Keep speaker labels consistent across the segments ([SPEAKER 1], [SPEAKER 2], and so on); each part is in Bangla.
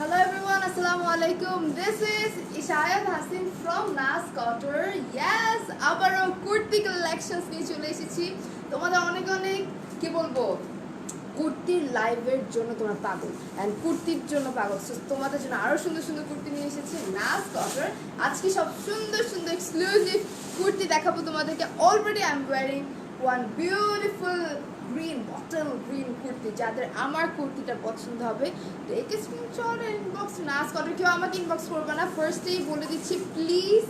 [SPEAKER 1] Hello everyone, Assalamu alaikum. This is Ishayat Hasin from Nas Couture. Yes, আবারও কুর্তি কালেকশনস নিয়ে চলে এসেছি। তোমাদের অনেক অনেক কি বলবো, কুর্তির লাইভের জন্য তোমরা পাগল অ্যান্ড কুর্তির জন্য পাগল। সো তোমাদের জন্য আরও সুন্দর সুন্দর কুর্তি নিয়ে এসেছি নাস কটর। আজকে সব সুন্দর সুন্দর এক্সক্লুসিভ কুর্তি দেখাবো তোমাদেরকে। Already I am wiring one beautiful green bottle green kurti, যাদের আমার কুর্তিটা পছন্দ হবে একে স্ক্রিনশট ইনবক্স নাস কটর। কেউ আমাকে ইনবক্স করবে না, ফার্স্টেই বলে দিচ্ছি, please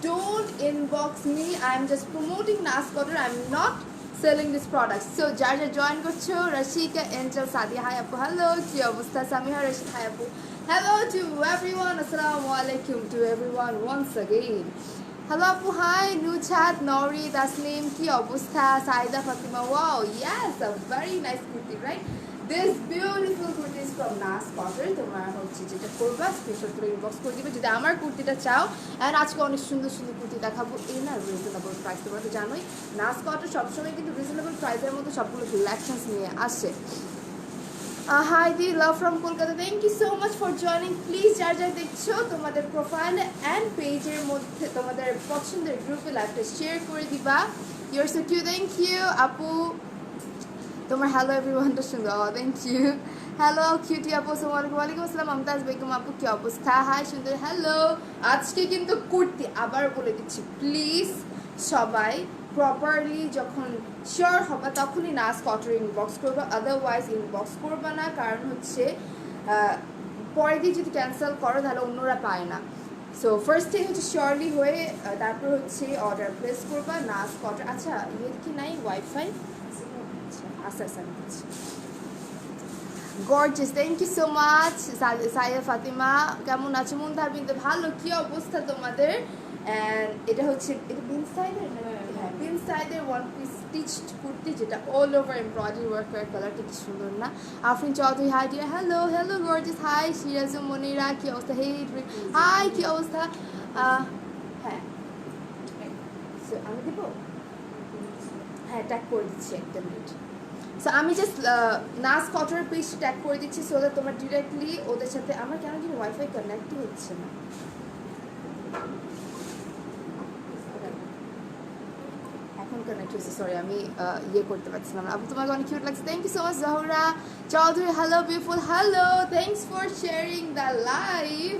[SPEAKER 1] don't inbox me. I'm just promoting Nas Couture. I'm not selling this product. So jar join করছো Rashika Angel Sadia hi apu hello কি অবস্থা Samiha Rashid hi apu hello to everyone assalamu alaikum to everyone once again hello apu hi Nuchat Nori Taslim কি অবস্থা Saida Fatima wow yes a very nice kurti right. This beautiful kurti is from Nas Couture. তোমরা হচ্ছে যেটা করবা স্পেশাল করে ইনবক্স করে দিবে যদি আমার কুর্তিটা চাও। অ্যান্ড আজকে অনেক সুন্দর সুন্দর কুর্তি দেখাবো এই না রিজনেবল প্রাইস। তোমরা তো জানোই নাস Couture সবসময় কিন্তু রিজনেবল প্রাইসের মধ্যে সবগুলো কালেকশনস নিয়ে আসে। হাই দি love from Kolkata, thank you so much for joining. Please যার যার দেখছো তোমাদের প্রোফাইল অ্যান্ড পেজের মধ্যে তোমাদের পছন্দের গ্রুপে লাইভটা শেয়ার করে দিবা। You're so cute, thank you আপু। তোমার হ্যালো এভরিওয়ানটা সুন্দর, থ্যাংক ইউ। হ্যালো কিউটি আপু, আসসালামু আলাইকুম আসসালাম মমতাজ বেগম আপু কি অবস্থা, হাই সুন্দর হ্যালো। আজকে কিন্তু কুর্তি আবার বলে দিচ্ছি, প্লিজ সবাই প্রপারলি যখন শিওর হবে তখনই নাস Couture ইনবক্স করবো, আদারওয়াইজ ইনবক্স করবে না। কারণ হচ্ছে পরে দিয়ে যদি ক্যান্সেল করো তাহলে অন্যরা পায় না। সো ফার্স্টে হচ্ছে শিওরলি হয়ে তারপর হচ্ছে অর্ডার প্লেস করবা নাস Couture। আচ্ছা ইয়ে কি নাই ওয়াইফাই? আচ্ছা আচ্ছা gorgeous, thank you so much. Saiya Fatima কেমন আছো? মুনতাহা বিনতে ভালো, কি অবস্থা তোমাদের? অ্যান্ড এটা হচ্ছে এটা পিন সাইডের, হ্যাঁ পিন সাইডের ওয়ান পিস স্টিচড কুর্তি, যেটা অল ওভার এমব্রয়ডারি ওয়ার্ক করার কালারটা কি সুন্দর না? Afrin Chowdhury hi dear hello hello gorgeous hi. Siraju Monira কি অবস্থা? হে হাই কি অবস্থা? হ্যাঁ আমি দেবো, হ্যাঁ ট্যাগ করে দিচ্ছি একটা মিনিট। সো আমি জাস্ট নাস Couture পেজ ট্যাগ করে দিচ্ছি সো দ্যাট তোমরা ডিরেক্টলি ওদের সাথে। আমার কেন জানি ওয়াইফাই কানেক্টই হচ্ছে না, এখন কানেক্ট হয়েছে, সরি আমি ইয়ে করতে পারছিলাম না। আপু তোমাকে অনেক কিউট লাগছে, thank you so much. Jahura Chowdhury hello beautiful hello, thanks for sharing the live.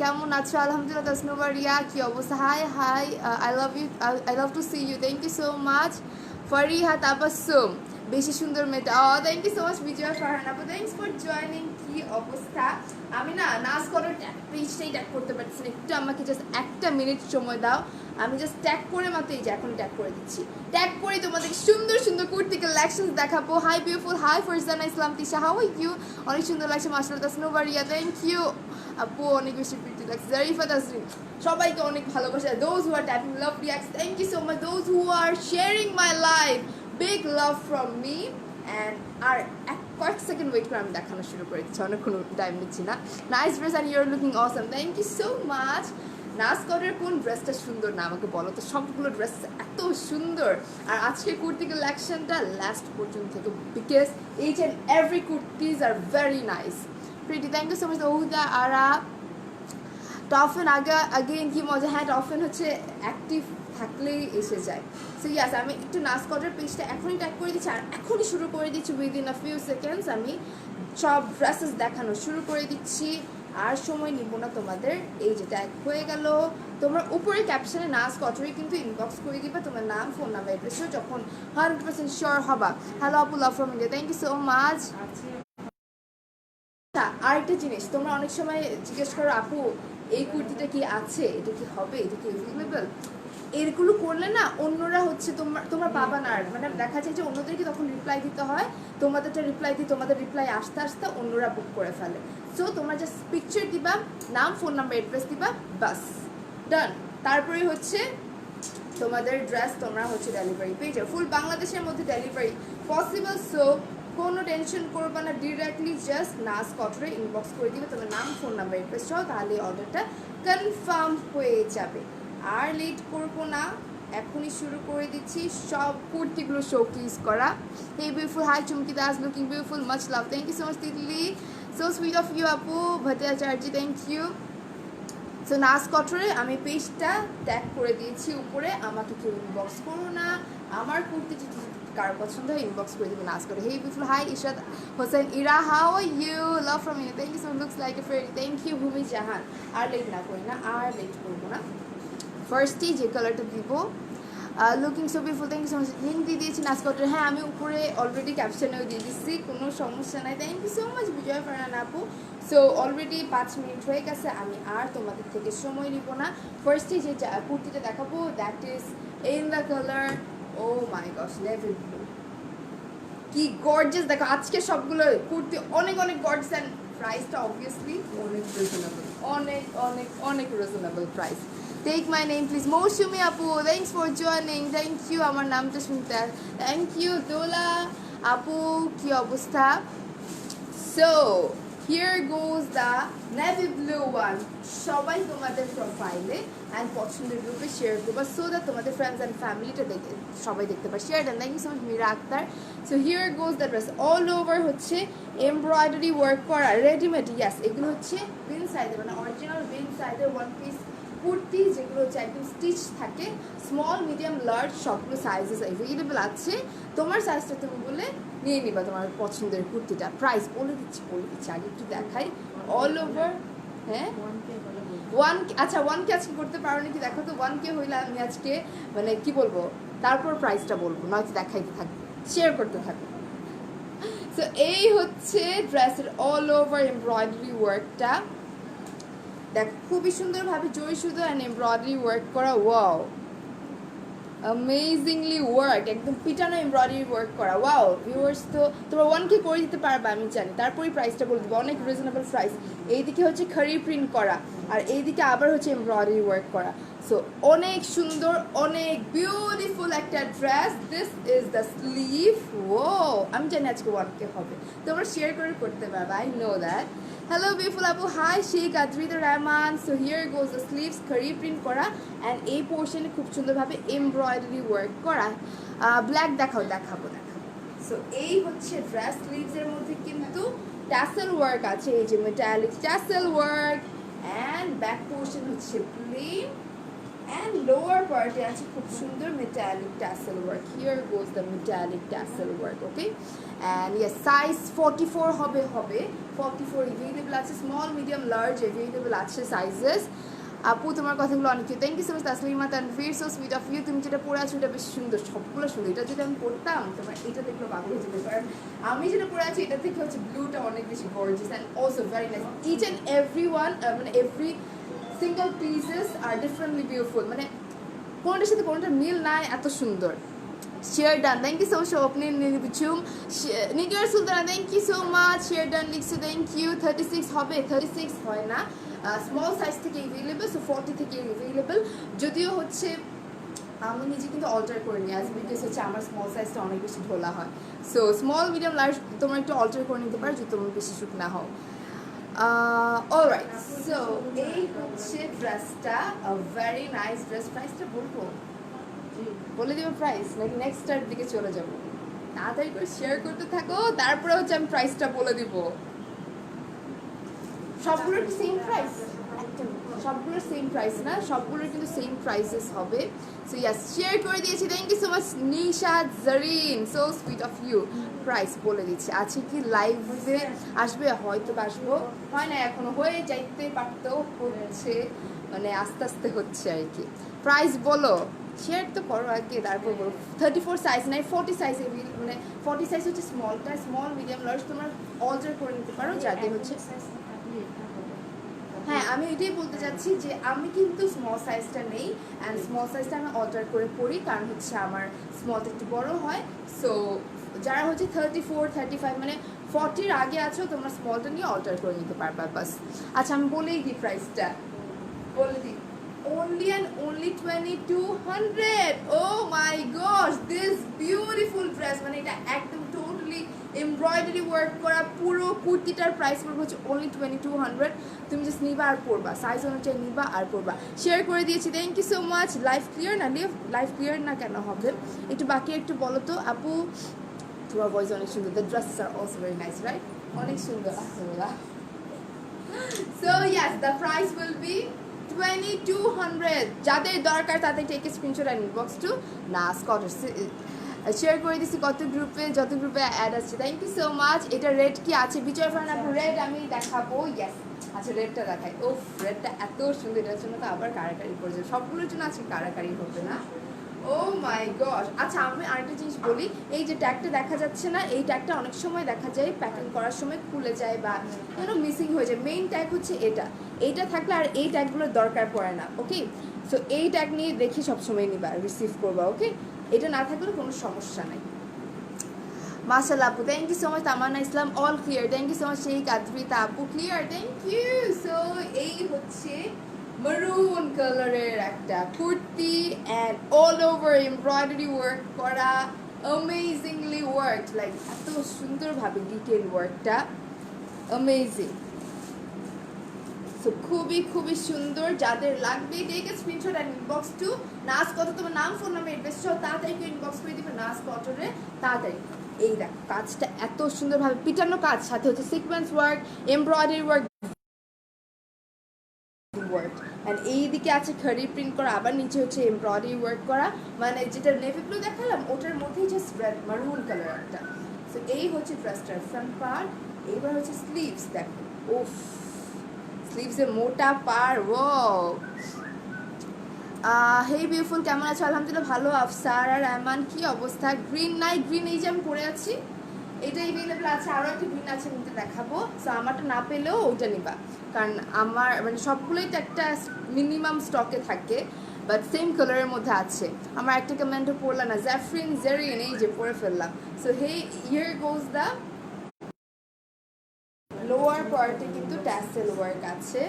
[SPEAKER 1] কেমন আছো? আলহামদুলিল্লাহ। তাসনুবা রিয়া কি অবস্থা? Hi hi I love you, I love to see you, thank you so much. Fariha Tabassum বেশি সুন্দর মেয়েটা, thank you so much. Bijoy Farhan আপু থ্যাংকস ফর জয়নিং। কি অবস্থা? আমি না নাস Couture পেজটাই ট্যাগ করতে পারছি না, একটু আমাকে জাস্ট একটা মিনিট সময় দাও। আমি জাস্ট ট্যাগ করে মাত্র এই যে এখন ট্যাগ করে দিচ্ছি, ট্যাগ করে তোমাদের সুন্দর সুন্দর কুর্তি কালেকশনস দেখাবো। Hi beautiful hi Farzana Islam Tisha how are you, অনেক সুন্দর লাগছে মাশাআল্লাহ। তাসনুবা রিয়া থ্যাংক ইউ আপু, অনেক বেশি প্রিটি লাগছে। জারিফা তাসরিন সবাইকে অনেক ভালোবাসা। Those who are typing love reacts thank you so much. Those who are sharing my live big love from me. And আর কয়েক সেকেন্ড ওয়েট করে আমি দেখানো শুরু করে দিচ্ছি, অনেক কোনো টাইম নিচ্ছি না। Nice dress and you're looking awesome, thank you so much. Nas Couture কোন ড্রেসটা সুন্দর না আমাকে বলো তো? সবগুলো ড্রেস এত সুন্দর। আর আজকে কুর্তি কালেকশনটা লাস্ট পর্যন্ত থেকে, because each and every kurtis are very nice pretty, thank you so much. Ohuda Ara টফেন আগেন কি মজা। হ্যাঁ টফেন হচ্ছে অ্যাক্টিভ থাকলেই এসে যায়। সো ইয়াস আমি একটু নাস Couture পেজটা এখনই ট্যাগ করে দিচ্ছি, আর এখনই শুরু করে দিচ্ছি উইদিন আ ফিউ সেকেন্ডস আমি সব ড্রেসেস দেখানো শুরু করে দিচ্ছি। আর সময় নিব না তোমাদের। এই যে ট্যাগ হয়ে গেল, তোমরা উপরে ক্যাপশনে নাস Couture কিন্তু ইনবক্স করে দিবা তোমার নাম ফোন নাম্বার অ্যাড্রেসও যখন 100% শিওর হবা। হ্যালো আপু love from India, thank you so much. আরেকটা জিনিস, তোমরা অনেক সময় জিজ্ঞেস করো আপু এই কুর্তিটা কি আছে, এটা কি হবে, এটা কি অ্যাভেলেবল? এরগুলো করলে না অন্যরা হচ্ছে তোমরা পাবা না। মানে দেখা যায় যে অন্যদেরকে তখন রিপ্লাই দিতে হয়, তোমাদেরটা রিপ্লাই দিই, তোমাদের রিপ্লাই আসতে আসতে অন্যরা বুক করে ফেলে। সো তোমরা জাস্ট পিকচার দিবা, নাম ফোন নাম্বার অ্যাড্রেস দিবা, বাস ডান। তারপরে হচ্ছে তোমাদের ড্রেস তোমরা হচ্ছে ডেলিভারি পেয়ে যাও, ফুল বাংলাদেশের মধ্যে ডেলিভারি পসিবল। সো কোনো টেনশন করবে না, ডিরেক্টলি জাস্ট নাস Couture ইনবক্স করে দিবে তোমার নাম ফোন নাম্বার অ্যাড্রেস সহ, তাহলে অর্ডারটা কনফার্ম হয়ে যাবে। আর লেট করবো না, এখনই শুরু করে দিচ্ছি সব কুর্তিগুলো শোকেস করা। Hey beautiful, hi Chumki Das, looking beautiful, much love, thank you so much Titli, so sweet of you আপু ভট্টাচার্য, থ্যাংক ইউ। সো নাস কটরে আমি পেজটা ট্যাগ করে দিয়েছি উপরে, আমাকে কেউ ইনবক্স করো না, আমার কুর্তি কার পছন্দ হয় ইনবক্স করে দেবে নাস করে। Hey beautiful, hi Ishrat Hossain Ira, how are you, love from you, thank you so much, looks like a fairy, thank you Bhumi Jahan. R late না করি না, আর লেট করবো না, ফার্স্টই যে কালারটা দিব, looking so beautiful, thank you so much. Link দিয়ে দিয়েছি নাস কটরে, হ্যাঁ আমি উপরে অলরেডি ক্যাপশনেও দিয়ে দিচ্ছি, কোনো সমস্যা নাই, thank you so much Bijoy Farhan আপু। সো অলরেডি 5 মিনিট হয়ে গেছে, আমি আর তোমাদের থেকে সময় নিব না। ফার্স্টে যে কুর্তিটা দেখাবো that is in the colour, oh my gosh, navy blue, কি গর্জিয়াস। দেখো আজকে সবগুলো কুর্তি অনেক অনেক গর্জিয়াস, অ্যান্ড প্রাইসটা অবভিয়াসলি অনেক রিজনেবল, অনেক অনেক অনেক reasonable price. Take my name please, Mousumi আপু, thanks for joining, thank you আমার নামটা শুনতে, থ্যাংক ইউ দোলা আপু, কি অবস্থা। So here goes the navy blue one, সবাই তোমাদের প্রোফাইলে অ্যান্ড পছন্দের গ্রুপে শেয়ার করবা, সো দ্যাট তোমাদের ফ্রেন্ডস অ্যান্ড ফ্যামিলিটা দেখে সবাই দেখতে পারে। শেয়ার দেন, thank you so much Mira Akter. So here goes the dress, all over হচ্ছে এমব্রয়ডারি ওয়ার্ক করা, রেডিমেড, ইয়াস এগুলো হচ্ছে বিন সাইজের, মানে অরিজিনাল বিন সাইজের ওয়ান পিস কুর্তি, যেগুলো হচ্ছে একদম স্টিচ থাকে, স্মল মিডিয়াম লার্জ সবগুলো সাইজেস অ্যাভেলেবেল আছে। তোমার সাইজটা তুমি বলে নিয়ে নিবা তোমার পছন্দের কুর্তিটা। প্রাইস বলে দিচ্ছি আগে একটু দেখাই, অল ওভার, হ্যাঁ 1K, আচ্ছা 1K আজকে করতে পারো নাকি দেখো তো, 1K হইলে আমি আজকে মানে কি বলবো, তারপর প্রাইসটা বলবো, নয়তো দেখাইতে থাকবো, শেয়ার করতে থাকবো। সো এই হচ্ছে ড্রেসের অল ওভার এমব্রয়ডারি ওয়ার্কটা, দেখ খুবই সুন্দরভাবে জরি সুতো অ্যান্ড এমব্রয়ডারি ওয়ার্ক করা, ওয়াও অ্যামেজিংলি ওয়ার্ক, একদম পিটানো এমব্রয়ডারি ওয়ার্ক করা, ওয়াও ভিউয়ার্স। তো তোমরা 1K করে দিতে পারবে আমি জানি, তারপরেই প্রাইসটা বলে দেবো, অনেক রিজনেবল প্রাইস। এইদিকে হচ্ছে খারি প্রিন্ট করা, আর এইদিকে আবার হচ্ছে এমব্রয়ডারি ওয়ার্ক করা, সো অনেক সুন্দর, অনেক বিউটিফুল একটা dress. This is the sleeve, ও আমি জানি আজকে 1K হবে, তোমরা শেয়ার করে করতে পারবে, I know that. Hello beautiful আপু, hi Sheikh Adridur Rahman. So here goes the sleeves, খারি প্রিন্ট করা অ্যান্ড এই পোর্শনে খুব সুন্দরভাবে এমব্রয়ডারি ওয়ার্ক করা। ব্ল্যাক দেখাবো। সো এই হচ্ছে ড্রেস, স্লিভসের মধ্যে কিন্তু ট্যাসেল ওয়ার্ক আছে, এই যে metallic tassel work, and back portion হচ্ছে প্লেন, অ্যান্ড লোয়ার পার্টে আছে খুব সুন্দর metallic tassel work. Here goes the metallic tassel work, okay. And yes size 44 হবে 44 এভেলেবল আছে, স্মল মিডিয়াম লার্জ এভেলেবল আছে সাইজেস। আপু তোমার কথাগুলো অনেক, thank you so much Taslima Tanvir, so sweet of you. তুমি যেটা পরে আছো এটা বেশ সুন্দর, সবগুলো সুন্দর, এটা যদি আমি পড়তাম তোমার এটা দেখলো পাগল হয়ে যেতে, কারণ আমি যেটা পরে আছি এটা থেকে হচ্ছে ব্লুটা অনেক বেশি gorgeous and also very nice. Each and every one, মানে every single pieces are differently beautiful, মানে কোনটার সাথে কোনটা মিল নাই, এত সুন্দর। Share done, thank you so much opening নিচুম, Nigar Sultana, thank you so much. Share done লিখছো, থ্যাংক ইউ। 36 হবে, 36 হয় না, স্মল সাইজ থেকে এভেলেবল, সো 40 থেকে এভেলেবল, যদিও হচ্ছে আমি নিজে কিন্তু অল্টার করে নিই, অ্যাজ বিকজ হচ্ছে আমার স্মল সাইজটা অনেক বেশি ঢোলা হয়, সো স্মল মিডিয়াম লার্জ তোমরা একটু অল্টার করে নিতে পারো যদি তোমরা বেশি শুট না হও। অলরাইট, সো এই হচ্ছে ড্রেসটা, ভেরি নাইস ড্রেস। প্রাইসটা বলে দেবো প্রাইস, নাকি নেক্সটটার দিকে চলে যাবো? তাড়াতাড়ি করে শেয়ার করতে থাকো, তারপরে হচ্ছে আমি প্রাইসটা বলে দিব। সবগুলোর কি সেম প্রাইস? সবগুলোর সেম প্রাইস না, সবগুলোর কিন্তু সেম প্রাইসেস হবে। সো ইয়াস, শেয়ার করে দিয়েছি, thank you so much Nishad Zarin, so sweet of you. Price বলে দিচ্ছি, আছে কি লাইভে আসবে, হয়তো আসবো, হয় না এখনো, হয়ে যাইতে পারতেও, হচ্ছে মানে আস্তে আস্তে হচ্ছে আর কি। প্রাইস বলো, শেয়ার তো করো আগে, তারপর বলো। 34 সাইজ নাই, 40 সাইজ, মানে 40 সাইজ হচ্ছে স্মলটা, স্মল মিডিয়াম লার্জ তোমরা অল্টার করে নিতে পারো, যাতে হচ্ছে, হ্যাঁ আমি এটাই বলতে চাচ্ছি যে আমি কিন্তু স্মল সাইজটা নেই, অ্যান্ড স্মল সাইজটা আমি অল্টার করে পড়ি, কারণ হচ্ছে আমার স্মলটা একটু বড় হয়। সো যারা হচ্ছে 34 35 মানে 40-র আগে আছো, তোমরা স্মলটা নিয়ে অল্টার করে নিতে পারবা বাস। আচ্ছা আমি বলেই দিই প্রাইসটা, বলে দিই, only and only 2200. oh my gosh, this beautiful dress, মানে এটা একদম টোটালি এমব্রয়ডারি ওয়ার্ক করা, পুরো কুর্তিটার প্রাইস পড়বে হচ্ছে only 2200। তুমি জাস্ট নিবা আর পরবা, সাইজ অনুযায়ী নিবা আর পরবা। শেয়ার করে দিয়েছি, thank you so much. Life clear না? লাইফ ক্লিয়ার না কেন হবে? একটু বাকি একটু বলো তো আপু। তোমার ভয়েস অনেক সুন্দর, দ্য ড্রেসেস আর অলসো ভেরি নাইস, রাইট? অনেক সুন্দর। So yes, the price will be 2200। যাদের দরকার তাদের take screenshot and inbox to Nas couture. Share করে দিচ্ছি যত গ্রুপে অ্যাড আছে। Thank you so much. এটা রেড কি আছে বিজয় ফ্রেন্ড আপু? রেড আমি দেখাবো। ইয়েস, আচ্ছা রেডটা দেখাই। ও রেডটা এত সুন্দর, এটার জন্য তো আবার কারাকারি করেছে। সবগুলোর জন্য আজকে কারাকারি হবে না। ও মাই গড। আচ্ছা আমি আরেকটা জিনিস বলি, এই যে ট্যাগটা দেখা যাচ্ছে না, এই ট্যাগটা অনেক সময় দেখা যায় প্যাকিং করার সময় খুলে যায় বা মিসিং হয়ে যায়। মেইন ট্যাগ হচ্ছে এইটা থাকলে আর এই ট্যাগগুলোর দরকার পড়ে না। ওকে, সো এই ট্যাগ নিয়ে দেখি সবসময় নিবা, রিসিভ করবা। ওকে, এটা না থাকলে কোনো সমস্যা নাই। মাশাআল্লাহ আপু, thank you so much. Tamanna Islam all clear, thank you so much. সেই কাদরিতা আপু ক্লিয়ার, থ্যাংক ইউ। সো এই হচ্ছে maroon কালারের একটা kurti and all over embroidery work করা, অ্যামেজিংলি ওয়ার্ক, লাইক এত সুন্দরভাবে ডিটেল ওয়ার্কটা, অ্যামেজিং। সো খুবই সুন্দর। যাদের লাগবে take a screenshot and inbox to নাস কটর। তোমার নাম, ফোন নাম্বার, অ্যাড্রেস সহ তাড়াতাড়ি ইনবক্স করে দিবে নাস কটরে, তাড়াতাড়ি। এই দেখ কাজটা এত সুন্দরভাবে পিটানো কাজ, সাথে হচ্ছে sequence work, embroidery work, and এইদিকে আছে খড়ি প্রিন্ট করা, আবার নিচে হচ্ছে এমব্রয়ডারি ওয়ার্ক করা। মানে যেটা নেভি ব্লু দেখালাম ওটার মধ্যেই জাস্ট রেড মারুন কালার একটা। সো এই হচ্ছে ড্রেসটার ফ্রন্ট পার্ট। এবার হচ্ছে স্লিভস, দেখো ওফ, স্লিভসে মোটা পার। ও হেই বিউটিফুল, কেমন আছো? আলহামদুলিল্লাহ ভালো। আফসার আর রহমান, কি অবস্থা? গ্রিন নাই, গ্রিন এই যে আমি পরে আছি এটা এভেলেবল আছে, আরও একটা গ্রিন আছে, নিতে দেখাবো। সো আমারটা না পেলেও ওইটা নিবা, কারণ আমার মানে সবগুলোই তো একটা মিনিমাম স্টকে থাকে, বাট সেম কালারের মধ্যে আছে। আমার একটা কমেন্টও পড়লাম না, জ্যাফরিন জেরিন, এই যে পরে ফেললাম। So hey here goes the lower পার্টে কিন্তু ট্যাসেল ওয়ার্ক আছে।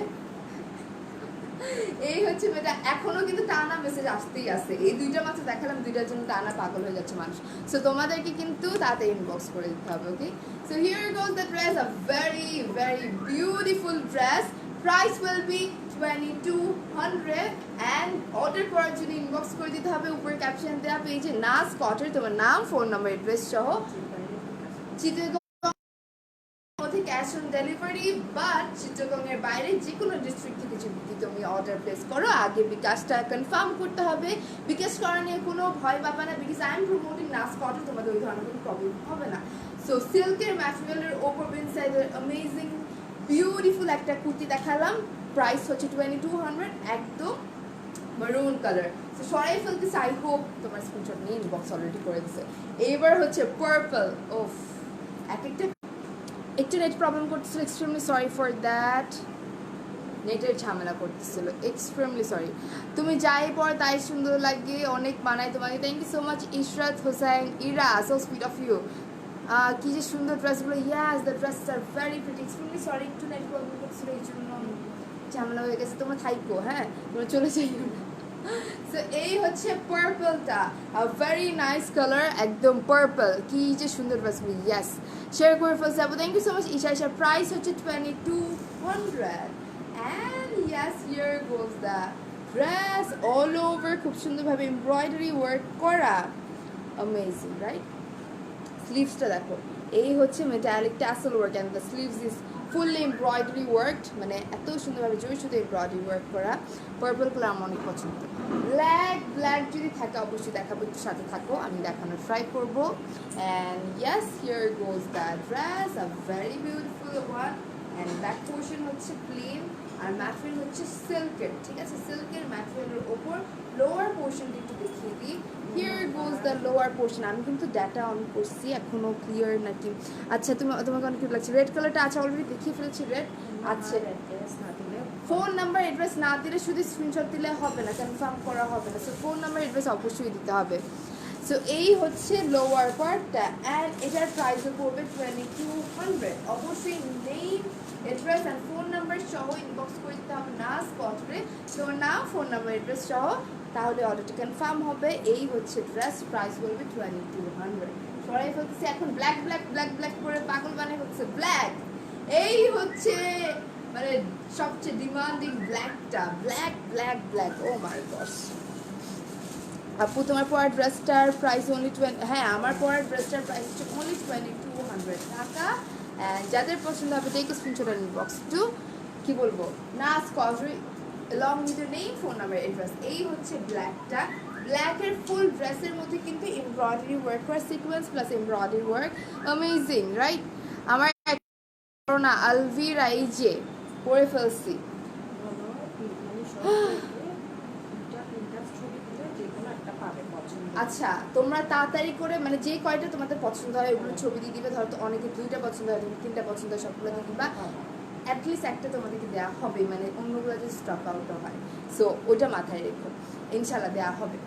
[SPEAKER 1] এই হচ্ছে মেয়েটা, এখনো কিন্তু টানা মেসেজ আসতেই আছে। এই দুইটা মাত্র দেখালাম, দুইটার জন্য টানা পাগল হয়ে যাচ্ছে মানুষ। সো তোমাদেরকে কিন্তু তাতে ইনবক্স করে দিতে হবে। Okay, so here goes the dress, a very beautiful dress. Price will be 2200 and order করার জন্য ইনবক্স করে দিতে হবে। উপরে ক্যাপশন দেওয়া পেয়েছে নাস কটর, তোমার নাম, ফোন নাম্বার, অ্যাড্রেস সহ। চিত্র ক্যাশ অন ডেলিভারি, বাট চিত্রগঙ্গের বাইরে যে কোনো ডিস্ট্রিক্ট থেকে যদি তুমি অর্ডার প্লেস করো, আগে বিকাশটা কনফার্ম করতে হবে। বিকাশ করা নিয়ে কোনো ভয় পাবা না, বিকজ আই এম প্রমোটিং নাস কটন, তোমাদের ওই ধরনের কোনো প্রবলেম হবে না। সো সিল্কের ম্যাটেরিয়ালের ওপর ইনসাইডের অ্যামেজিং বিউটিফুল একটা কুর্তি দেখালাম। প্রাইস হচ্ছে 2200, একদম মারুন কালার। সো সরাই ফেলতেছে, আই হোপ তোমার স্ক্রিনশট নিয়ে ইনবক্স অলরেডি করে দিচ্ছে। এবার হচ্ছে পার্পল। ওফ, একটু নেট প্রবলেম করতেছিল, এক্সট্রিমলি সরি ফর দ্যাট। নেটের ঝামেলা করতেছিল, এক্সট্রিমলি সরি। তুমি যাই পর তাই সুন্দর লাগে, অনেক মানায় তোমাকে। Thank you so much Ishrat Hossain Ira, so sweet of you. কি যে সুন্দর ড্রেসগুলো। Yes, the dress are very pretty. Extremely sorry, একটু নেট প্রবলেম করতেছিল, এই জন্য ঝামেলা হয়ে গেছে। তোমার থাইকো, হ্যাঁ তুমি চলে যাইও না। সো এই হচ্ছে পার্পলটা, ভেরি নাইস কালার, একদম পার্পল। কি যে সুন্দর ড্রেসগুলো। ইয়েস, শেয়ার করে ফেলছে আপু, thank you so much Isha. Price হচ্ছে 2200 and yes, here goes the dress all over, খুব সুন্দরভাবে এমব্রয়ডারি ওয়ার্ক করা, অ্যামেজিং রাইট? স্লিভসটা দেখো, এই হচ্ছে metallic tassel work and the sleeves is fully embroidery work, মানে এত সুন্দরভাবে জোর শুধু এমব্রয়ডারি ওয়ার্ক করা। পার্পল কালার আমার অনেক পছন্দ। ব্ল্যাক যদি থাকে অবশ্যই দেখাবো, একটু সাথে থাকো, আমি দেখানোর ট্রাই করবো। And yes, here goes the dress, a very beautiful one. And back portion হচ্ছে প্লেন, আর ম্যাটেরিয়াল হচ্ছে সিল্কের, ঠিক আছে? সিল্কের ম্যাটেরিয়ালের ওপর লোয়ার পোর্শনটা একটু দেখিয়ে দিই। Here goes the lower portion. আমি কিন্তু ডাটা অন করছি, এখনো ক্লিয়ার নাকি? আচ্ছা, তোমাকে অনেক কিউট লাগছে। রেড কালারটা আছে, অলরেডি দেখিয়ে ফেলেছি রেড। আচ্ছা, ফোন নাম্বার অ্যাড্রেস না দিলে শুধু স্ক্রিনশট দিলে হবে না, কনফার্ম করা হবে না। সো ফোন নাম্বার অ্যাড্রেস অবশ্যই দিতে হবে। সো এই হচ্ছে লোয়ার পার্টটা, অ্যান্ড এটার প্রাইসও পড়বে 2200। অবশ্যই name, address and phone number সহ ইনবক্স করে দিতে হবে নাস কটরে, তোমার নাম, ফোন নাম্বার, অ্যাড্রেস সহ, তাহলে অর্ডারটা কনফার্ম হবে। এই হচ্ছে ড্রেস, প্রাইস বলবে 2200। সরাই ফেলতেছি এখন, ব্ল্যাক করে পাগল বানাই হচ্ছে ব্ল্যাক। এই হচ্ছে মানে সবচেয়ে ডিমান্ডিং ব্ল্যাকটা, ব্ল্যাক ব্ল্যাক ব্ল্যাক। ও মাই গড আপু, তোমার পরার ড্রেসটার প্রাইস অনলি 20, হ্যাঁ আমার পরার ড্রেসটার প্রাইস হচ্ছে অনলি 2200 টাকা। অ্যান্ড যাদের পছন্দ হবে take screenshot and inbox to কি বলবো নাস কজরি along with your name, phone number, address। এই হচ্ছে ব্ল্যাকটা, ব্ল্যাকের ফুল ড্রেসের মধ্যে কিন্তু এমব্রয়ডারি ওয়ার্ক করা, sequence plus embroidery work, amazing right. আমার না আলভিরা এই যে পরে ফেলছি। আচ্ছা তোমরা তাড়াতাড়ি করে মানে যে কয়টা তোমাদের পছন্দ হয় ওগুলো ছবি দিয়ে দিবে। ধরো তো অনেকে 2টা পছন্দ হয়, তুমি 3টা পছন্দ হয়, সবগুলো দিয়ে দিবা। অ্যাটলিস্ট একটা তোমাদেরকে দেওয়া হবে, মানে অন্যগুলো যে স্টক আউট হয়। সো ওইটা মাথায় রেখো, ইনশাল্লাহ দেওয়া হবে।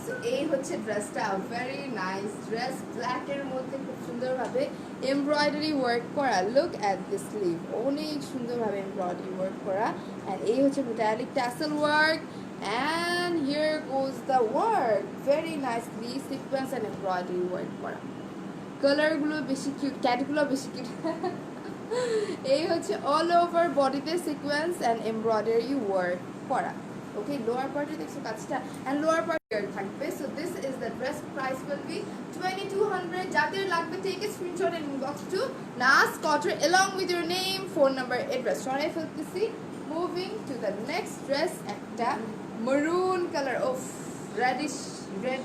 [SPEAKER 1] সো এই হচ্ছে ড্রেসটা, ভেরি নাইস ড্রেস, ব্ল্যাকের মধ্যে খুব সুন্দরভাবে এমব্রয়ডারি ওয়ার্ক করা। লুক অ্যাট দিস স্লিভ, অনেক সুন্দরভাবে এমব্রয়ডারি ওয়ার্ক করা। অ্যান্ড এই হচ্ছে metallic tassel work. And here goes the work, very nicely sequence and embroidery work করা। কালারগুলো বেশি কিউট, ক্যাটগুলো বেশি কিউট। এই হচ্ছে অল ওভার বডিতে সিকোয়েন্স অ্যান্ড এমব্রয়ডারি ওয়ার্ক করা। ওকে, লোয়ার পার্টে দেখছো কাজটা, অ্যান্ড লোয়ার পার্ট থাকবে। So this is the dress, price will be 2200। যাদের লাগবে take a screenshot and inbox to নাস couture along with your name, phone number, address। সরাই ফেলতেছি। Moving to the next dress, একটা মারুন কালার অফ রেডিশ রেড,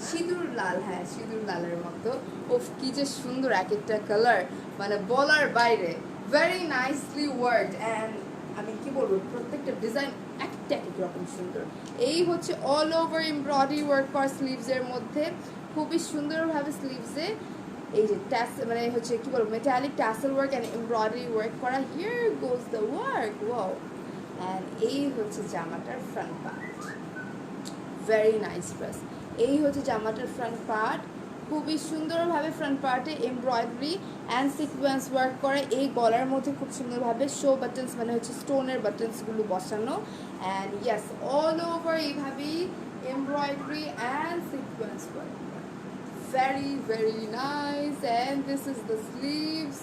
[SPEAKER 1] সিঁদুর লাল, হ্যাঁ সিঁদুর লালের মতো। ওফ কি যে সুন্দর এক একটা কালার, মানে বলার বাইরে। ভেরি নাইসলি ওয়ার্কড অ্যান্ড আমি কি বলবো প্রত্যেকটা ডিজাইন একটা এক রকম সুন্দর। এই হচ্ছে অল ওভার এমব্রয়ডারি ওয়ার্ক করা স্লিভসের মধ্যে, খুবই সুন্দরভাবে স্লিভসে এই যে ট্যাস মানে হচ্ছে কি বলবো metallic tassel work and embroidery work করা। Here goes the work, wow. And এই হচ্ছে জামাটার front part, very nice dress. এই হচ্ছে জামাটার ফ্রন্ট পার্ট, খুবই সুন্দরভাবে ফ্রন্ট পার্টে এমব্রয়ডারি অ্যান্ড সিকোয়েন্স ওয়ার্ক করে। এই গলার মধ্যে খুব সুন্দরভাবে শো বাটনস মানে হচ্ছে স্টোনের বাটনসগুলো বসানো। অ্যান্ড ইয়েস অল ওভার এইভাবেই embroidery and sequence work, very very nice. And this is the sleeves.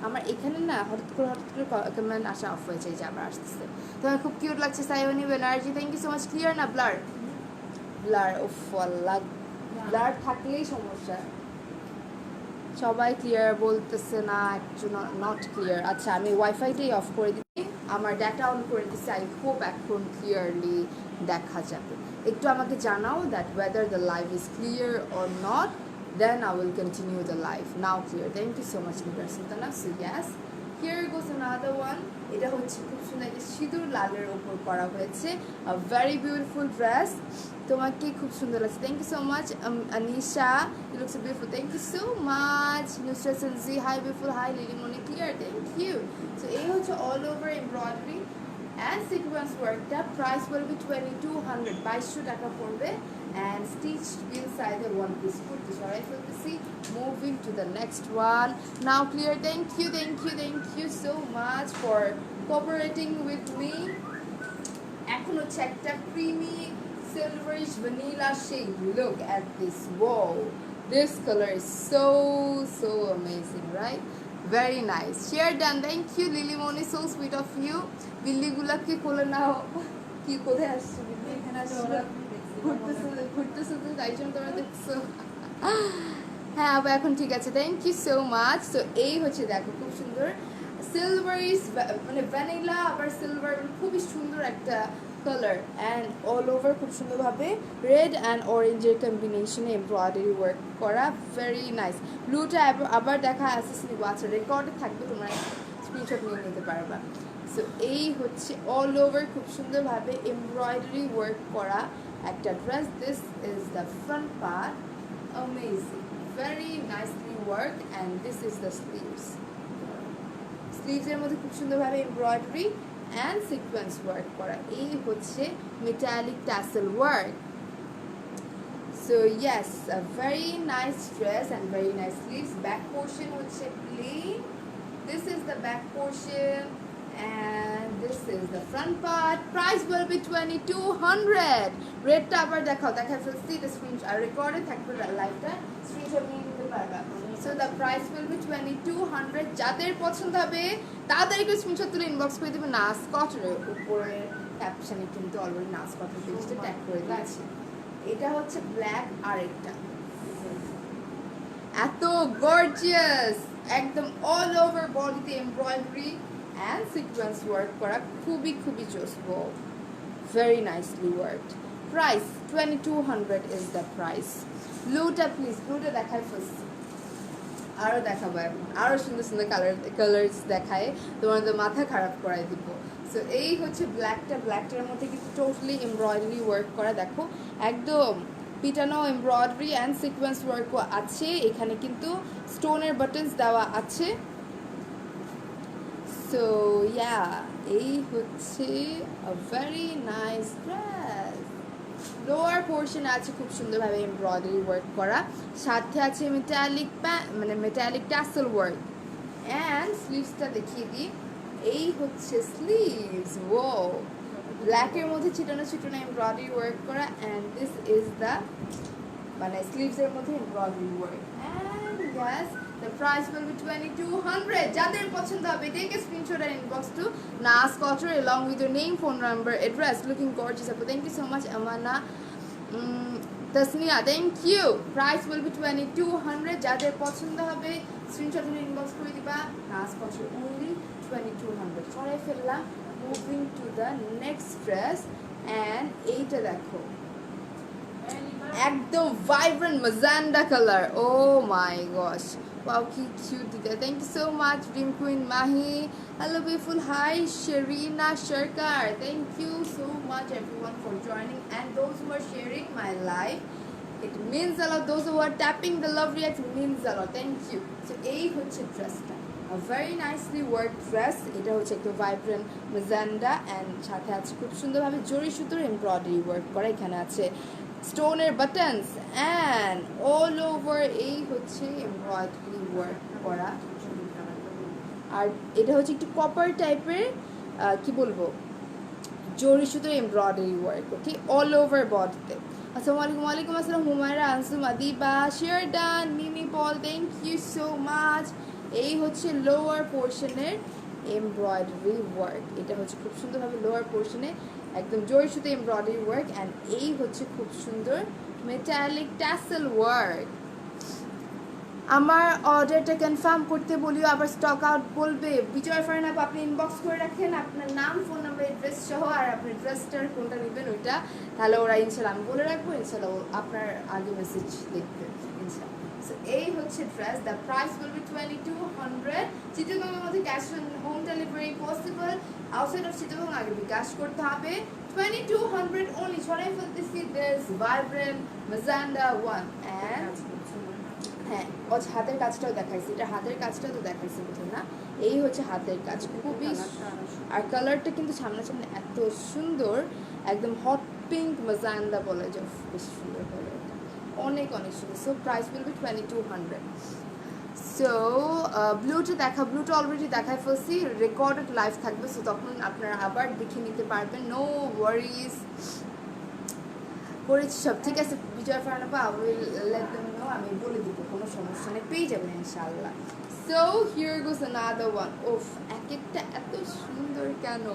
[SPEAKER 1] আমার এখানে না হঠাৎ করে কমেন্ট আসা অফ হয়ে যায় যে আবার আসতেছে। তোমার খুব কিউট লাগছে Saiwani Banerjee, thank you so much. Clear না ব্লার? ব্লার ও ফল্লা, ব্লার থাকলেই সমস্যা। সবাই ক্লিয়ার বলতেছে না, একজন নট ক্লিয়ার। আচ্ছা আমি ওয়াইফাইটাই অফ করে দিচ্ছি, আমার ডাটা অন করে দিচ্ছি। আই হোপ এখন ক্লিয়ারলি দেখা যাবে। একটু আমাকে জানাও that whether the live is clear or not, then I will continue the live. Now clear. Thank you so much Nigar Sultana. So yes, here goes another one. এটা হচ্ছে খুব সুন্দর একটা সিঁদুর লালের উপর করা হয়েছে, a very beautiful dress। তোমাকে খুব সুন্দর লাগছে, thank you so much Anisha, you look so beautiful, thank you so much Nusrat Sanzi, hi beautiful, hi Lily Moni, clear, thank you। So এই হচ্ছে all over embroidery and sequence work, that price will be 2200, 2200 টাকা পড়বে। And stitched inside the one piece kurti। So I feel to see, moving to the next one now, clear, thank you so much for cooperating with me। এখন হচ্ছে একটা creamy silverish vanilla shade, look at this, wow, this color is so amazing, right? Very nice, share done, thank you Lily Moni, so sweet of you। বিল্লি গুলাকে কোলে নাও, কি কোথায় আসছে বিল্লি? এখানে আসছে, ঘুরতেছে তো তাই জন্য তোমরা দেখছো। হ্যাঁ আবার এখন ঠিক আছে, থ্যাংক ইউ সো মাচ। তো এই হচ্ছে দেখো খুব সুন্দর সিলভারিস মানে ভ্যানিলা আবার সিলভার, খুবই সুন্দর একটা কালার। অ্যান্ড অল ওভার খুব সুন্দরভাবে রেড অ্যান্ড অরেঞ্জের কম্বিনেশনে এমব্রয়ডারি ওয়ার্ক করা, ভেরি নাইস। ব্লুটা আবার দেখা আসছে, আচ্ছা রেকর্ডে থাকবে, তোমরা স্ক্রিনশট নিয়ে নিতে পারবা। সো এই হচ্ছে অল ওভার খুব সুন্দরভাবে এমব্রয়ডারি ওয়ার্ক করা একটা dress. This is the front part, amazing, very nicely work. And this is the sleeves, স্লিভসের মধ্যে খুব সুন্দরভাবে এমব্রয়ডারি অ্যান্ড সিকোয়েন্স ওয়ার্ক করা। এই হচ্ছে metallic tassel work. So yes, a very nice dress and very nice sleeves. Back portion হচ্ছে plain, this is the back portion and this is the front part. Price will be 2200। রেডটা আবার দেখাও, দেখা ফেলছি, এটা স্ক্রিন আর রেকর্ডে থাকবে লাইভটা, স্ক্রিনশট নিয়ে নিতে পারবা। So the price will be 2200। যাদের পছন্দ হবে তাড়াতাড়ি করে স্ক্রিনশট তুলে ইনবক্স করে দেবে নাস কটনের উপরে ক্যাপশনে কিন্তু অলরেডি নাস কটন পেজটা ট্যাগ করে দিয়েছি। এটা হচ্ছে ব্ল্যাক আর একটা এত গর্জিয়াস একদম অল ওভার বডিতে এমব্রয়ডারি অ্যান্ড সিকোয়েন্স ওয়ার্ক করা খুবই খুবই জোসবো very nicely worked. Price 2200 is the price. ব্লুটা প্লিজ ব্লুটা দেখায় ফার্স্ট আরও দেখাবো এখন আরও সুন্দর সুন্দর কালার্স দেখায় তোমাদের মাথা খারাপ করাই দিব। সো এই হচ্ছে ব্ল্যাকটার মধ্যে কিন্তু টোটালি এমব্রয়ডারি ওয়ার্ক করা দেখো একদম পিটানো এমব্রয়ডারি অ্যান্ড সিকোয়েন্স ওয়ার্কও আছে। এখানে কিন্তু স্টোনের বাটনস দেওয়া আছে। সো ইয়া এই হচ্ছে আ very nice dress. Lower portion আছে খুব সুন্দরভাবে এমব্রয়ডারি ওয়ার্ক করা, সাথে আছে মেটালিক মানে মেটালিক টাসেল ওয়ার্ক অ্যান্ড স্লিভসটা দেখিয়ে দিই। এই হচ্ছে স্লিভস ও ব্ল্যাকের মধ্যে ছিটানো ছিটানো এমব্রয়ডারি ওয়ার্ক করা অ্যান্ড দিস ইজ দ্য মানে স্লিভসের মধ্যে embroidery work and yes the price will be 2200। যাদের পছন্দ হবে take a screenshot and inbox to Nas Couture along with your name, phone number, address. Looking gorgeous. Thank you so much Amana Tasnia, thank you. Price will be 2200। যাদের পছন্দ হবে স্ক্রিনশট নিয়ে ইনবক্স করে দিবা। Nas Couture only 2200 সরাই ফেললাম। Moving to the next dress and এইটা দেখো একদম vibrant magenta colour. Oh my gosh wow কি কিউট দিতে। Thank you so much dream queen Mahi. Hello beautiful hi Sharina Sharkar, thank you so much everyone for joining and those who are sharing my live, it means a lot. Those who are tapping the love react means a lot, thank you. So এই হচ্ছে ড্রেসটা a very nicely worked dress। এটা হচ্ছে একটু ভাইব্রেন্ট ম্যাজেন্ডা অ্যান্ড সাথে আছে খুব সুন্দরভাবে জরি সুতোর এমব্রয়ডারি ওয়ার্ক করা। এখানে আছে স্টোনের বাটনস অ্যান্ড অল ওভার এই হচ্ছে এমব্রয়ডারি ওয়ার্ক করা। আর এটা হচ্ছে একটু কপার টাইপের কি বলবো জরি সুতোর embroidery work okay all over বডিতে। আসসালামু আলাইকুম। ওয়ালাইকুম আসসালাম হুমায়রা আনসুম আদিবা শেরডান মিমি পল, থ্যাংক ইউ সো মাচ। এই হচ্ছে লোয়ার পোর্শনের এমব্রয়ডারি ওয়ার্ক। এটা হচ্ছে খুব সুন্দরভাবে লোয়ার পোর্শনে একদম জরি সুতো এমব্রয়ডারি ওয়ার্ক অ্যান্ড এই হচ্ছে খুব সুন্দর মেটালিক ট্যাসেল ওয়ার্ক। আমার অর্ডারটা কনফার্ম করতে বলিও, আবার স্টক আউট বলবে। বিজয় ফারহানা আপনি ইনবক্স করে রাখেন আপনার নাম, ফোন নাম্বার, অ্যাড্রেস সহ আর আপনার ড্রেসটার কোনটা নেবেন ওইটা, তাহলে ওরা ইনশাল্লাহ আমি বলে রাখবো, ইনশাল্লাহ আপনার আগে মেসেজ দেখবে ইনশাল্লাহ। সো এই হচ্ছে dress. The price will be 2200। চিটাগংয়ের মধ্যে cash on home delivery possible, outside of Chittagong আগে বিকাশ করতে হবে। 2200 only। ছড়াই ফেলতেছি this vibrant magenta one and হ্যাঁ হাতের কাজটাও দেখাইছি, এটা হাতের কাজটাও তো দেখাইছি বুঝলেন না। এই হচ্ছে হাতের কাজ খুবই, আর কালারটা কিন্তু সামনাসামনি এত সুন্দর একদম হট পিঙ্ক ম্যাজেন্ডা বলা যায়, বেশি সুন্দর কালার, অনেক অনেক সুন্দর। So price will be 2200। So ব্লুটা ব্লুটা অলরেডি দেখায় ফেলছি, রেকর্ডেড লাইভ থাকবে, সো তখন আপনারা আবার দেখে নিতে পারবেন, নো ওয়ারিজ। করেছি সব ঠিক আছে Bijoy Farhana, I will let them know, আমি বলে দিব, কোনো সমস্যা নেই, পেয়ে যাবেন ইনশাআল্লাহ। So here goes another one. ওফ এক একটা এত সুন্দর কেন,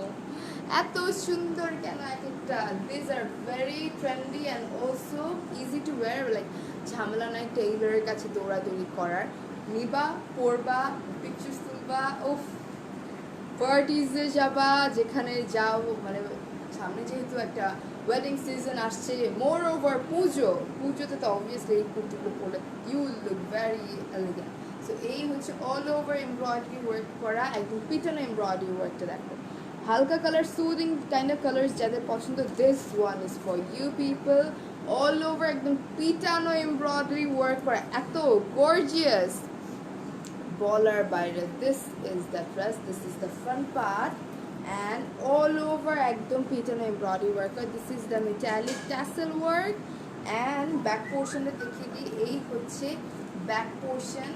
[SPEAKER 1] এত সুন্দর কেন এক একটা। This are very trendy and also easy to wire, like ঝামেলা নাই টেইলারের কাছে দৌড়াদৌড়ি করার, নিবা পরবা পিকচার্স তুলবা, ওফ পার্টিজে যাবা, যেখানে যাও, মানে সামনে যেহেতু একটা ওয়েডিং সিজন আসছে, মোর ওভার পুজোতে তো অবভিয়াসলি এই কুর্তিগুলো পরলে you look very elegant. So এই হচ্ছে অল ওভার এমব্রয়ডারি ওয়ার্ক করা, একদম পিটানো এমব্রয়ডারি ওয়ার্কটা দেখো, হালকা colour soothing kind of colours যাদের পছন্দ, this one is for you people. All over একদম পিটানো এমব্রয়ডারি ওয়ার্ক করা, এত গর্জিয়াস বলার বাইরে। This is the dress, this is the front part and all over ekdom pitano embroidery work. This is the metallic tassel work and back portion e dekhiye di, ei hocche back portion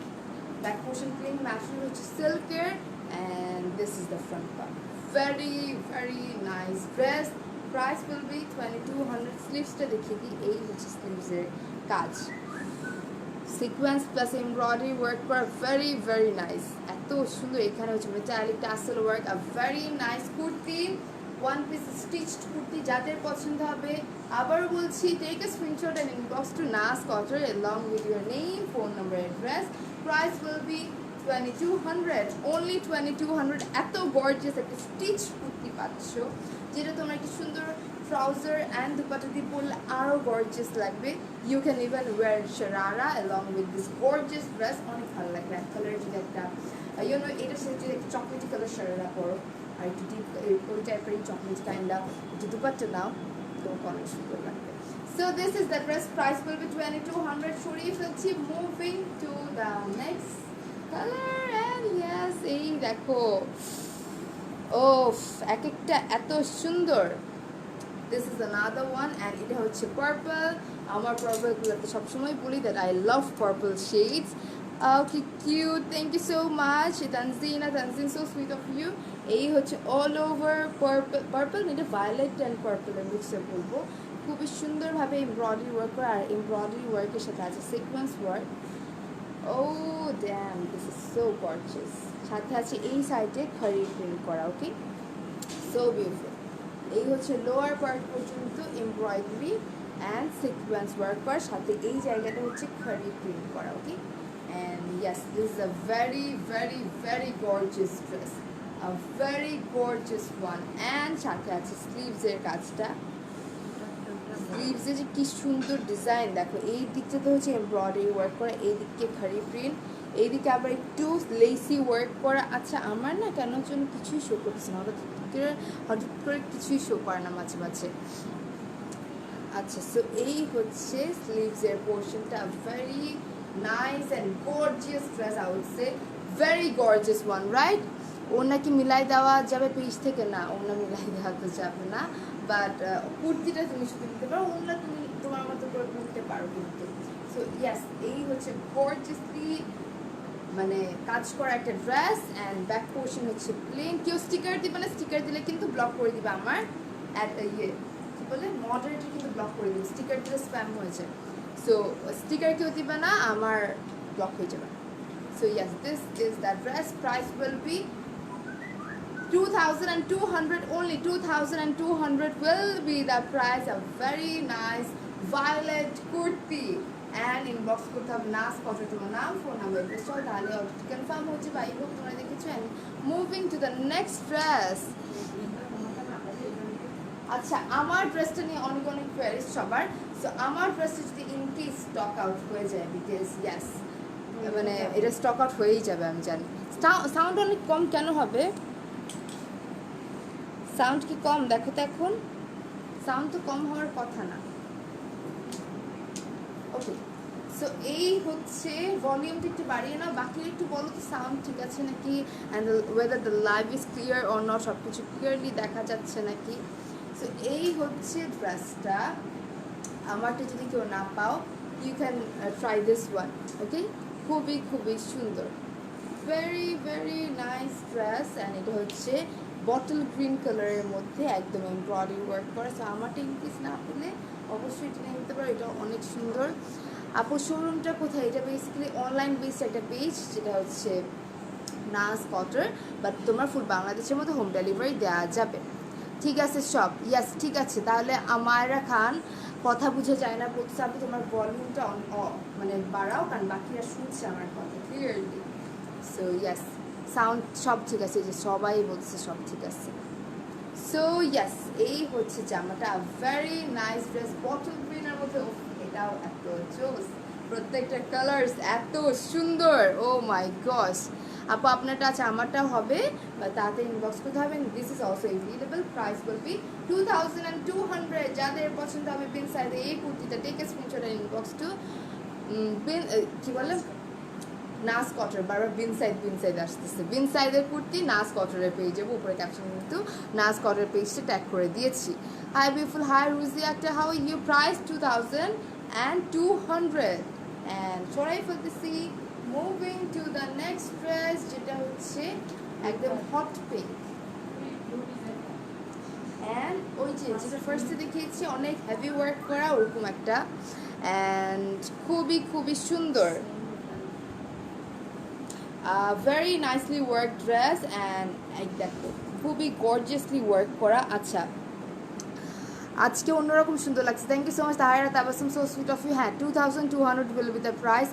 [SPEAKER 1] plain material hocche silker and this is the front part. Very very nice dress. Price will be 2200. Sleeves ta dekhiye di, ei hocche sleeves er kaj. Sequence plus embroidery work করা, ভেরি ভেরি নাইস, এত সুন্দর। এখানে হচ্ছে metallic tassel work, a very nice kurti, one piece stitched kurti. যাদের পছন্দ হবে, আবার বলছি, take a screenshot and inbox to নাস couture along with your name, phone number, address. Price will be 2200, only 2200। এত গর্জিয়াস একটা স্টিচ কুর্তি পাচ্ছ, যেটা তোমরা একটা সুন্দর ট্রাউজার অ্যান্ড দুপাটা দিয়ে পরলে আরও গর্জিয়াস লাগবে। You can even wear sharara along with this gorgeous dress, অনেক ভালো লাগবে। এক কালারের যদি একটা ইউনো এটার সাথে যদি একটা চকলেটি কালার শারারা পরো, আর একটু ডিপ ওই টাইপের চকলেট কাইন্ড অফ একটু দুপাট্টা নাও, তোমাকে অনেক সুন্দর লাগবে। So this is the dress, price will be 2200। সরিয়ে ফেলছি, moving to the next colour. And yes, এই দেখো, ওফ, এক একটা এত সুন্দর। This is another one, and এটা হচ্ছে পার্পল। আমার পার্পলগুলোতে সবসময় বলি that I love purple shades. Okay, cute, thank you so much Tanzin, so sweet of you. এই হচ্ছে অল ওভার পার্পল, এটা ভায়োলেট অ্যান্ড পার্পলের মিক্সে বলবো। খুবই সুন্দরভাবে এমব্রয়ডারি ওয়ার্ক করা, আর এমব্রয়ডারি ওয়ার্কের সাথে আছে sequence work. Oh damn, this is so gorgeous. সাথে আছে এই সাইডে খড়ি প্রিন্ট করা। Okay, so beautiful. এই হচ্ছে লোয়ার পার্ট পর্যন্ত এমব্রয়ডারি অ্যান্ড সিকোয়েন্স ওয়ার্ক করার সাথে এই জায়গাটা হচ্ছে খড়ি প্রিন্ট করা। Okay, and yes, this is a very very very gorgeous dress, a very gorgeous one. And সাথে আছে স্লিভসের কাজটা, স্লিভসে যে কি সুন্দর ডিজাইন দেখো। এই দিকটাতে হচ্ছে এমব্রয়ডারি ওয়ার্ক করা, এই দিকে খড়ি প্রিন্ট, এইদিকে আবার একটু লেসি ওয়ার্ক করা। আচ্ছা, আমার না কেন জন্য কিছুই শো করতেছে না, হঠাৎ করে কিছুই শো করে না মাঝে মাঝে। আচ্ছা, সো এই হচ্ছে স্লিভসের পোর্শনটা, very nice and gorgeous dress, I would say very gorgeous one, right? ওনাকে মিলাই দেওয়া যাবে পেজ থেকে? না, ওনা মিলাই দেওয়া তো যাবে না, বাট কুর্তিটা তুমি শুধু নিতে পারো, ওনা তুমি তোমার মতো করে নিতে পারো কিন্তু। সো ইয়াস, এই হচ্ছে গর্জিয়াসলি মানে কাজ করা একটা ড্রেস, অ্যান্ড ব্যাক পোর্শন হচ্ছে প্লেন। কেউ স্টিকার দিবে না, স্টিকার দিলে কিন্তু ব্লক করে দিবে আমার ইয়ে কী বলে, মডারেটর কিন্তু ব্লক করে দিবে, স্টিকার দিলে স্প্যাম হয়ে যায়। সো স্টিকার কেউ দিবে না, আমার ব্লক হয়ে যাবে। So yes, this is the dress, price will be 2200, only 2200 will be the price. A very nice violet kurti, and inbox করতে হবে নাস কত, তোমার নাম, ফোন নাম্বার, এড্রেস, তাহলে কনফার্ম হচ্ছে বা হোক তোমরা দেখেছো। And moving to the next dress. আচ্ছা, আমার ড্রেসটা নিয়ে অনেক অনেক কোয়ারিজ সবার। সো আমার ড্রেসটা যদি ইনকে স্টক আউট হয়ে যায়, বিকজ ইয়াস মানে এটা স্টক আউট হয়েই যাবে আমি জানি। সাউন্ড অনেক কম কেন হবে? সাউন্ড কি কম? দেখো তো, এখন সাউন্ড তো কম হওয়ার কথা না। ওকে, সো এই হচ্ছে ভলিউমটা একটু বাড়িয়ে নাও, বাকি একটু বলো তো সাউন্ড ঠিক আছে নাকি, and whether the live is clear or not, সব কিছু ক্লিয়ারলি দেখা যাচ্ছে নাকি। সো এই হচ্ছে ড্রেসটা, আমারটা যদি কেউ না পাও, you can try this one. Okay, খুবই খুবই সুন্দর, very very nice dress. And এটা হচ্ছে বটল গ্রিন কালারের মধ্যে একদম এমব্রয়ডারি ওয়ার্ক করা। সো আমারটা ইনকেস না পেলে অবশ্যই এটা নিতে পারো, এটা অনেক সুন্দর। আপু শোরুমটা কোথায়? এটা বেসিক্যালি অনলাইন বেসড একটা পেজ, যেটা হচ্ছে নাস কটর, বাট তোমার ফুল বাংলাদেশের মধ্যে হোম ডেলিভারি দেওয়া যাবে। ঠিক আছে সব, ইয়াস ঠিক আছে। তাহলে আমায়রা খান কথা বুঝে যায় না বলতে, আপনি তোমার ভলিউমটা মানে বাড়াও, কারণ বাকিরা শুনছে আমার কথা ক্লিয়ারলি। সো ইয়াস, সাউন্ড সব ঠিক আছে, যে সবাই বলছে সব ঠিক আছে। সো ইয়াস, এই হচ্ছে জামাটা, ভেরি নাইস ড্রেস, বটল গ্রিনের মধ্যে, এটাও এত জোস, প্রত্যেকটা কালার্স এত সুন্দর, ও মাই গস। আপু আপনারটা আছে, আমারটাও হবে, বা তাতে ইনবক্স করতে হবে। This is also available, price will be 2200। যাদের পছন্দ হবে বিন সাইডে এই কুর্তিটা, টেক এ স্ক্রিনশট আর ইনবক্স টু বিন, কী বলে, নাস কটর, বারবার বিন সাইড আসতেছে, বিন সাইডের কুর্তি নাস কটরের পেজে, উপরে ক্যাপশন কিন্তু নাস কটরের পেজটা ট্যাগ করে দিয়েছি। হাই বিউটিফুল, হাই রুজি একটা, হাউ ইউ, প্রাইস 2200। অ্যান্ড সরাই ফেলতেছি, moving to the next dress, যেটা হচ্ছে একদম হট পিঙ্ক। অ্যান্ড ওই যে যেটা ফার্স্টে দেখিয়েছি অনেক হেভি ওয়ার্ক করা ওরকম একটা, অ্যান্ড খুবই খুবই সুন্দর, very nicely work dress and দেখো খুবই গর্জিয়াসলি ওয়ার্ক করা। আচ্ছা আজকে অন্যরকম সুন্দর লাগছে। Thank you so much Tahara Tabassum, so sweet of you. হ্যাঁ 2200 উইল বি দ্য প্রাইস।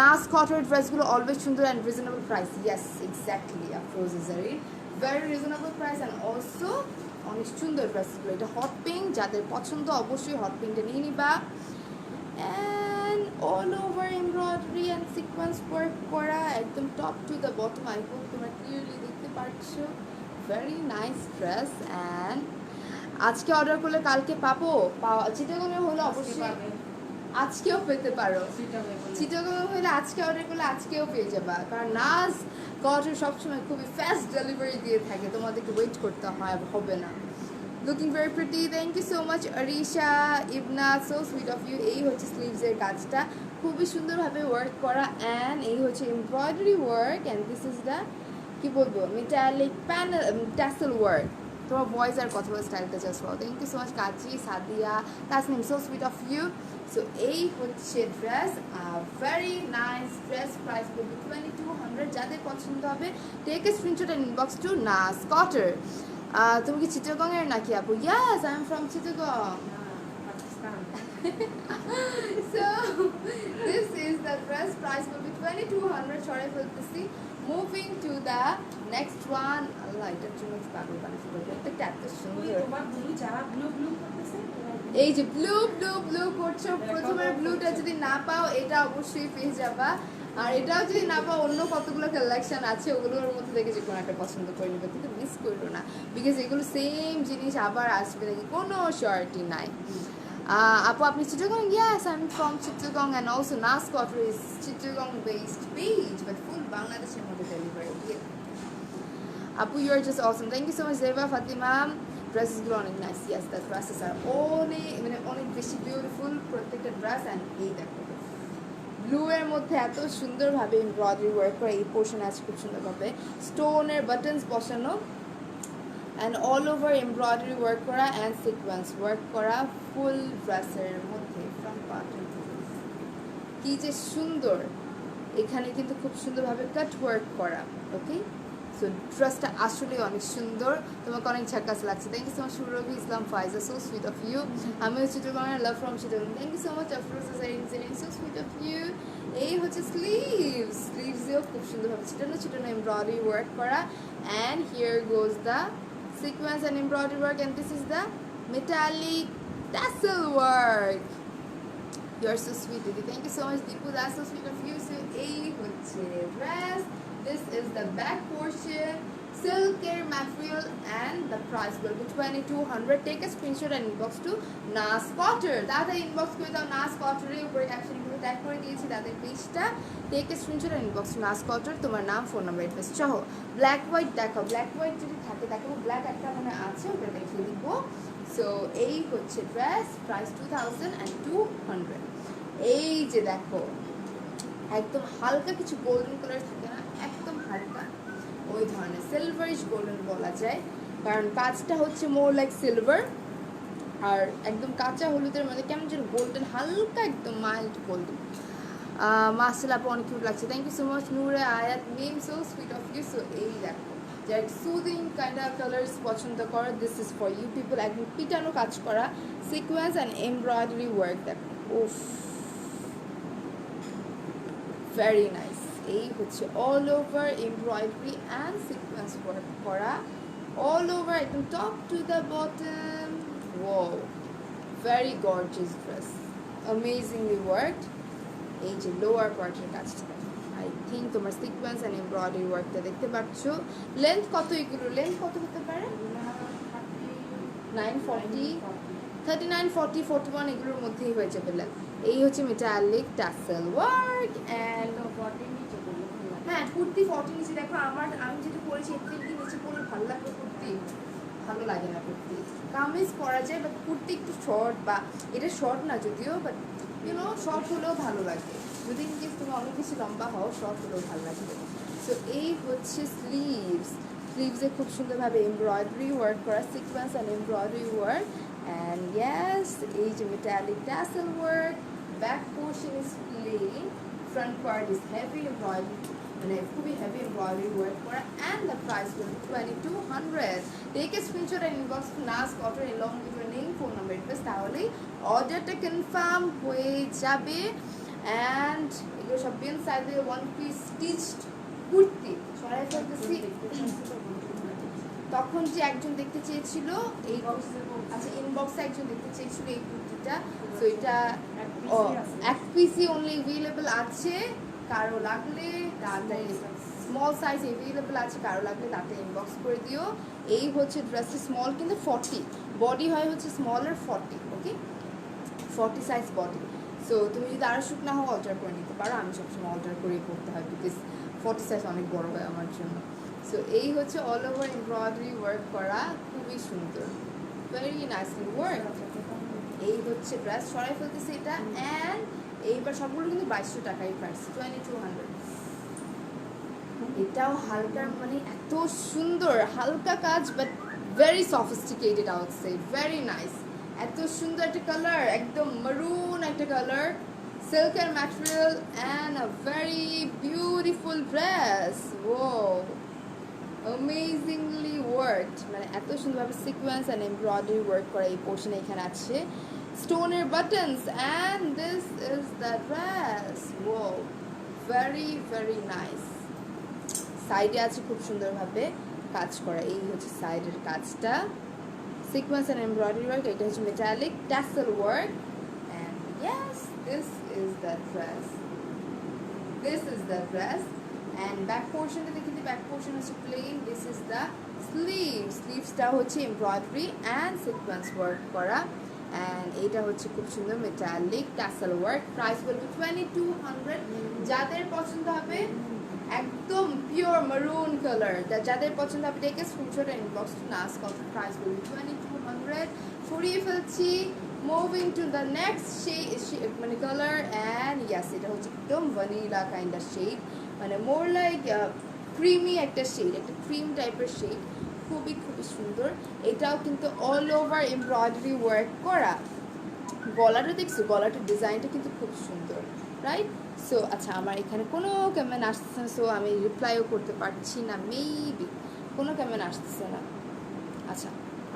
[SPEAKER 1] নাস কটনের ড্রেসগুলো অলওয়েজ সুন্দর and reasonable price. Yes exactly, Afroz জারির very reasonable price and also অনেক সুন্দর ড্রেসগুলো। এটা হট পিঙ্ক, যাদের পছন্দ অবশ্যই হট পিঙ্কটা নিয়ে নিবা। And all over embroidery and sequence work করা একদম top to the bottom. I hope তোমরা ক্লিয়ারলি দেখতে পারছো। Very nice dress. অ্যান্ড আজকে অর্ডার করলে কালকে পাবো, চিটাগংয়ে হলে অবশ্যই আজকেও পেতে পারো। চিটাগংয়ে হলে আজকে অর্ডার করলে আজকেও পেয়ে যাবা, কারণ নাজ কটন সবসময় খুবই ফাস্ট ডেলিভারি দিয়ে থাকে, তোমাদেরকে ওয়েট করতে হবে না। Looking very pretty, thank you so much Arisha Ibna, so sweet of you. এই হচ্ছে স্লিভসের কাজটা খুবই সুন্দরভাবে ওয়ার্ক করা, অ্যান্ড এই হচ্ছে embroidery work, and this is the কি বলবো মেটালিক প্যানেল ট্যাসেল ওয়ার্ক। তোমার ভয়েস আর কথা বলার স্টাইলটা just wow. Thank you so much Kazi Sadia Tasnim, so sweet of you. So এই হচ্ছে dress, very nice dress. Price বলবো 2200। যাদের পছন্দ হবে take a screenshot and inbox to নাস কটর। তুমি কি চিটাগংয়ের নাকি আপু? Yes, I am from Chittagong. So this is the dress, price will be 2200. সরাই ফেলতেছি। Moving to the next one. আল্লাহ এটার জন্য পাগল বানিয়ে ফেলবো, প্রত্যেকটা এত সুন্দর। এই যে ব্লু ব্লু ব্লু করছো, প্রথমের ব্লুটা যদি না পাও এটা অবশ্যই পেয়ে যাবা, আর এটাও যদি না পাও অন্য কতগুলো কালেকশন আছে ওগুলোর মধ্যে থেকে যে কোনো একটা পছন্দ করে নেবে, কিন্তু মিস করো না, বিকজ এগুলো সেম জিনিস আবার আসবে নাকি কোনো শর্টই নাই। আপু আপনি Chittagong? Yes, I'm from Chittagong and also Nas Quarter is Chittagong based page but full বাংলাদেশের মধ্যে ডেলিভারি দিয়ে। আপু you are just awesome, thank you so much Zeba Fatima। ড্রেসেসগুলো অনেক নাইস। ইয়াস দ্য ড্রেসেস আর অনেক বেশি বিউটিফুল প্রত্যেকটা ড্রেস। অ্যান্ড এই দেখো ব্লু এর মধ্যে এত সুন্দরভাবে এমব্রয়ডারি ওয়ার্ক করা, এই পোর্শন আছে খুব সুন্দরভাবে স্টোনের বাটনস বসানো, and all over embroidery work করা অ্যান্ড সিকোয়েন্স ওয়ার্ক করা ফুল ড্রেসের মধ্যে ফ্রন্ট পার্ট। কি যে সুন্দর, এখানে কিন্তু খুব সুন্দরভাবে কাট ওয়ার্ক করা। ওকে, সো ড্রেসটা আসলে অনেক সুন্দর, তোমাকে অনেক ঝাকাস লাগছে। Thank you so much Surovi Islam Faiza, so sweet of you. আমি হচ্ছে চিটাগংয়ের, love from Chittagong, thank you so much Afroza Zarin, so sweet of you. এই হচ্ছে স্লিভসেও খুব সুন্দরভাবে ছিটানো এমব্রয়ডারি ওয়ার্ক করা, and here goes the sequence and embroidery work, and this is the metallic tassel work. You are so sweet Didi, thank you so much Deepu, that's so sweet of you. So ei hocche dress, this is the back portion, silker material, and the price will be 2200. Take a screenshot and inbox to Nas Quarter, দাদা inbox করে দাও Nas Quarter এর উপরে ক্যাপশন গুলো ট্যাগ করে দিয়েছি তাদের পেজটা। Take a screenshot and inbox to Nas Quarter, তোমার নাম ফোন নাম্বার অ্যাড্রেস সহ। ব্ল্যাক হোয়াইট দেখো, ব্ল্যাক হোয়াইট যদি থাকে দেখাবো, ব্ল্যাক একটা মানে আছে ওটা দেখিয়ে দিব। সো এই হচ্ছে ড্রেস, প্রাইস 2200। এই যে দেখো একদম হালকা কিছু গোল্ডেন কালার থাকে না, একদম হালকা ওই ধরনের সিলভারিশ গোল্ডেন বলা যায়, কারণ কাজটা হচ্ছে মোর লাইক সিলভার, আর একদম কাঁচা হলুদের মধ্যে কেমন যেন গোল্ডেন, হালকা একদম মাইল্ড গোল্ডেন। মার্শাল আপু অনেক কিউট লাগছে, thank you so much Nure Ayat Mim, so sweet of you. So এই দেখো যারা সুদিং কাইন্ড অফ কালার্স পছন্দ করো, this is for you people. একদম পিটানো কাজ করা সিকোয়েন্স অ্যান্ড এমব্রয়ডারি ওয়ার্ক, দেখো উফ ভেরি নাইস। এই হচ্ছে all over embroidery and sequence work করা, অল ওভার একদম top to the bottom. Wow, very gorgeous dress, amazingly worked. এই যে লোয়ার পার্টের কাজটা আই থিঙ্ক তোমার সিকোয়েন্স অ্যান্ড এমব্রয়ডারি ওয়ার্কটা দেখতে পাচ্ছ। লেন্থ কত এগুলো, লেন্থ কত হতে পারে? 940, 39, 40, 41 এগুলোর মধ্যেই হয়ে যাবে লেন্থ। এই হচ্ছে মেটালিক টাসেল ওয়ার্ক অ্যান্ড হ্যাঁ কুর্তি 40 নিচে দেখো, আমি যেটা পরেছি এর থেকে নিচে পরলে ভালো লাগবে, কুর্তি ভালো লাগে না। কুর্তি কামিজ পরা যায়, বাট কুর্তি একটু শর্ট, বা এটা শর্ট না যদিও, বাট ইউনো শর্ট হলেও ভালো লাগে, যদি ইনকেস তুমি অনেক বেশি লম্বা হও শর্ট হলেও ভালো লাগবে। সো এই হচ্ছে স্লিভস, স্লিভসে খুব সুন্দরভাবে এমব্রয়ডারি ওয়ার্ক করা, sequence and embroidery work, and yes এই যে metallic tassel work, back portion is plain, front part is heavy embroidery, মানে খুবই হেভি এমব্রয়ডারি ওয়ার্ক করা, and the price will be 2200. Take a screenshot and inbox to Naz cotton along with your name, phone number, address, তাহলেই অর্ডারটা কনফার্ম হয়ে যাবে। অ্যান্ড এগুলো সব বিন সাইজে ওয়ান পিস স্টিচড কুর্তি সরাই ফেলতেছি। তখন যে একজন দেখতে চেয়েছিল এই, আচ্ছা ইনবক্সে একজন দেখতে চেয়েছিল এই কুর্তিটা, তো এটা এক পিসই অনলি অ্যাভেলেবল আছে, কারো লাগলে তাড়াতাড়ি, স্মল সাইজ অ্যাভেলেবল আছে, কারো লাগলে তাড়াতাড়ি ইনবক্স করে দিও। এই হচ্ছে ড্রেসটা, স্মল কিন্তু 40, বডি হয় হচ্ছে স্মলের 40, ওকে 40 সাইজ বডি। সো তুমি যদি আরও শুকনা হও অল্টার করে নিতে পারো, আমি সবসময় অল্টার করেই পড়তে হয় বিকজ 40 সাইজ অনেক বড় হয় আমার জন্য। সো এই হচ্ছে অল ওভার এমব্রয়ডারি ওয়ার্ক করা, খুবই সুন্দর, ভেরি নাইসলি ওয়ার্ক। এই হচ্ছে ড্রেস, সরাই ফেলতেছে এটা। অ্যান্ড এইবার সবগুলো কিন্তু 2200 টাকাই প্রাইস, 2200। এটাও হালকা, মানে এত সুন্দর হালকা কাজ, but very sophisticated, I would say very nice. এত সুন্দর একটা কালার, একদম মারুন একটা কালার, সিল্কের material, and a very beautiful dress. Oh amazingly worked, মানে এত সুন্দরভাবে সিকোয়েন্স অ্যান্ড এমব্রয়ডারি ওয়ার্ক করা এই পোর্শনে এখানে আছে, স্টোনের buttons, and this is the dress. Oh very very nice. সাইডে আছে খুব সুন্দরভাবে কাজ করা, এই হচ্ছে সাইডের কাজটা, সিকোয়েন্স অ্যান্ড এমব্রয়ডারি ওয়ার্ক, এটা হচ্ছে metallic tassel work, and yes this is the dress, this is the dress. And back পোর্শনটা দেখে দিই, ব্যাক পোর্শন হচ্ছে plain, this is the sleeve, স্লিভসটা হচ্ছে এমব্রয়ডারি অ্যান্ড সিকোয়েন্স ওয়ার্ক করা, অ্যান্ড এটা হচ্ছে খুব সুন্দর মেটালিক ট্যাসেল ওয়ার্ক। প্রাইস বলবে 2200। যাদের পছন্দ হবে একদম পিওর মারুন কালার, যাদের পছন্দ হবে take a screenshot and inbox to Naz কত, প্রাইস বলবে 2200। ফুরিয়ে ফেলছি, moving to the next shade, মানে কালার, অ্যান্ড ইয়াস এটা হচ্ছে একদম ভ্যানিলা কাইন্ড অফ শেড, মানে মোর লাইক ক্রিমি একটা শেড, একটা ক্রিম টাইপের শেড, খুবই খুবই সুন্দর। এটাও কিন্তু অল ওভার এমব্রয়ডারি ওয়ার্ক করা। গলাটা দেখছো, গলাটার ডিজাইনটা কিন্তু খুব সুন্দর, রাইট? সো আচ্ছা আমার এখানে কোনো কমেন্ট আসতেছে না, সো আমি রিপ্লাইও করতে পারছি না, মেবি কোনো কমেন্ট আসতেছে না। আচ্ছা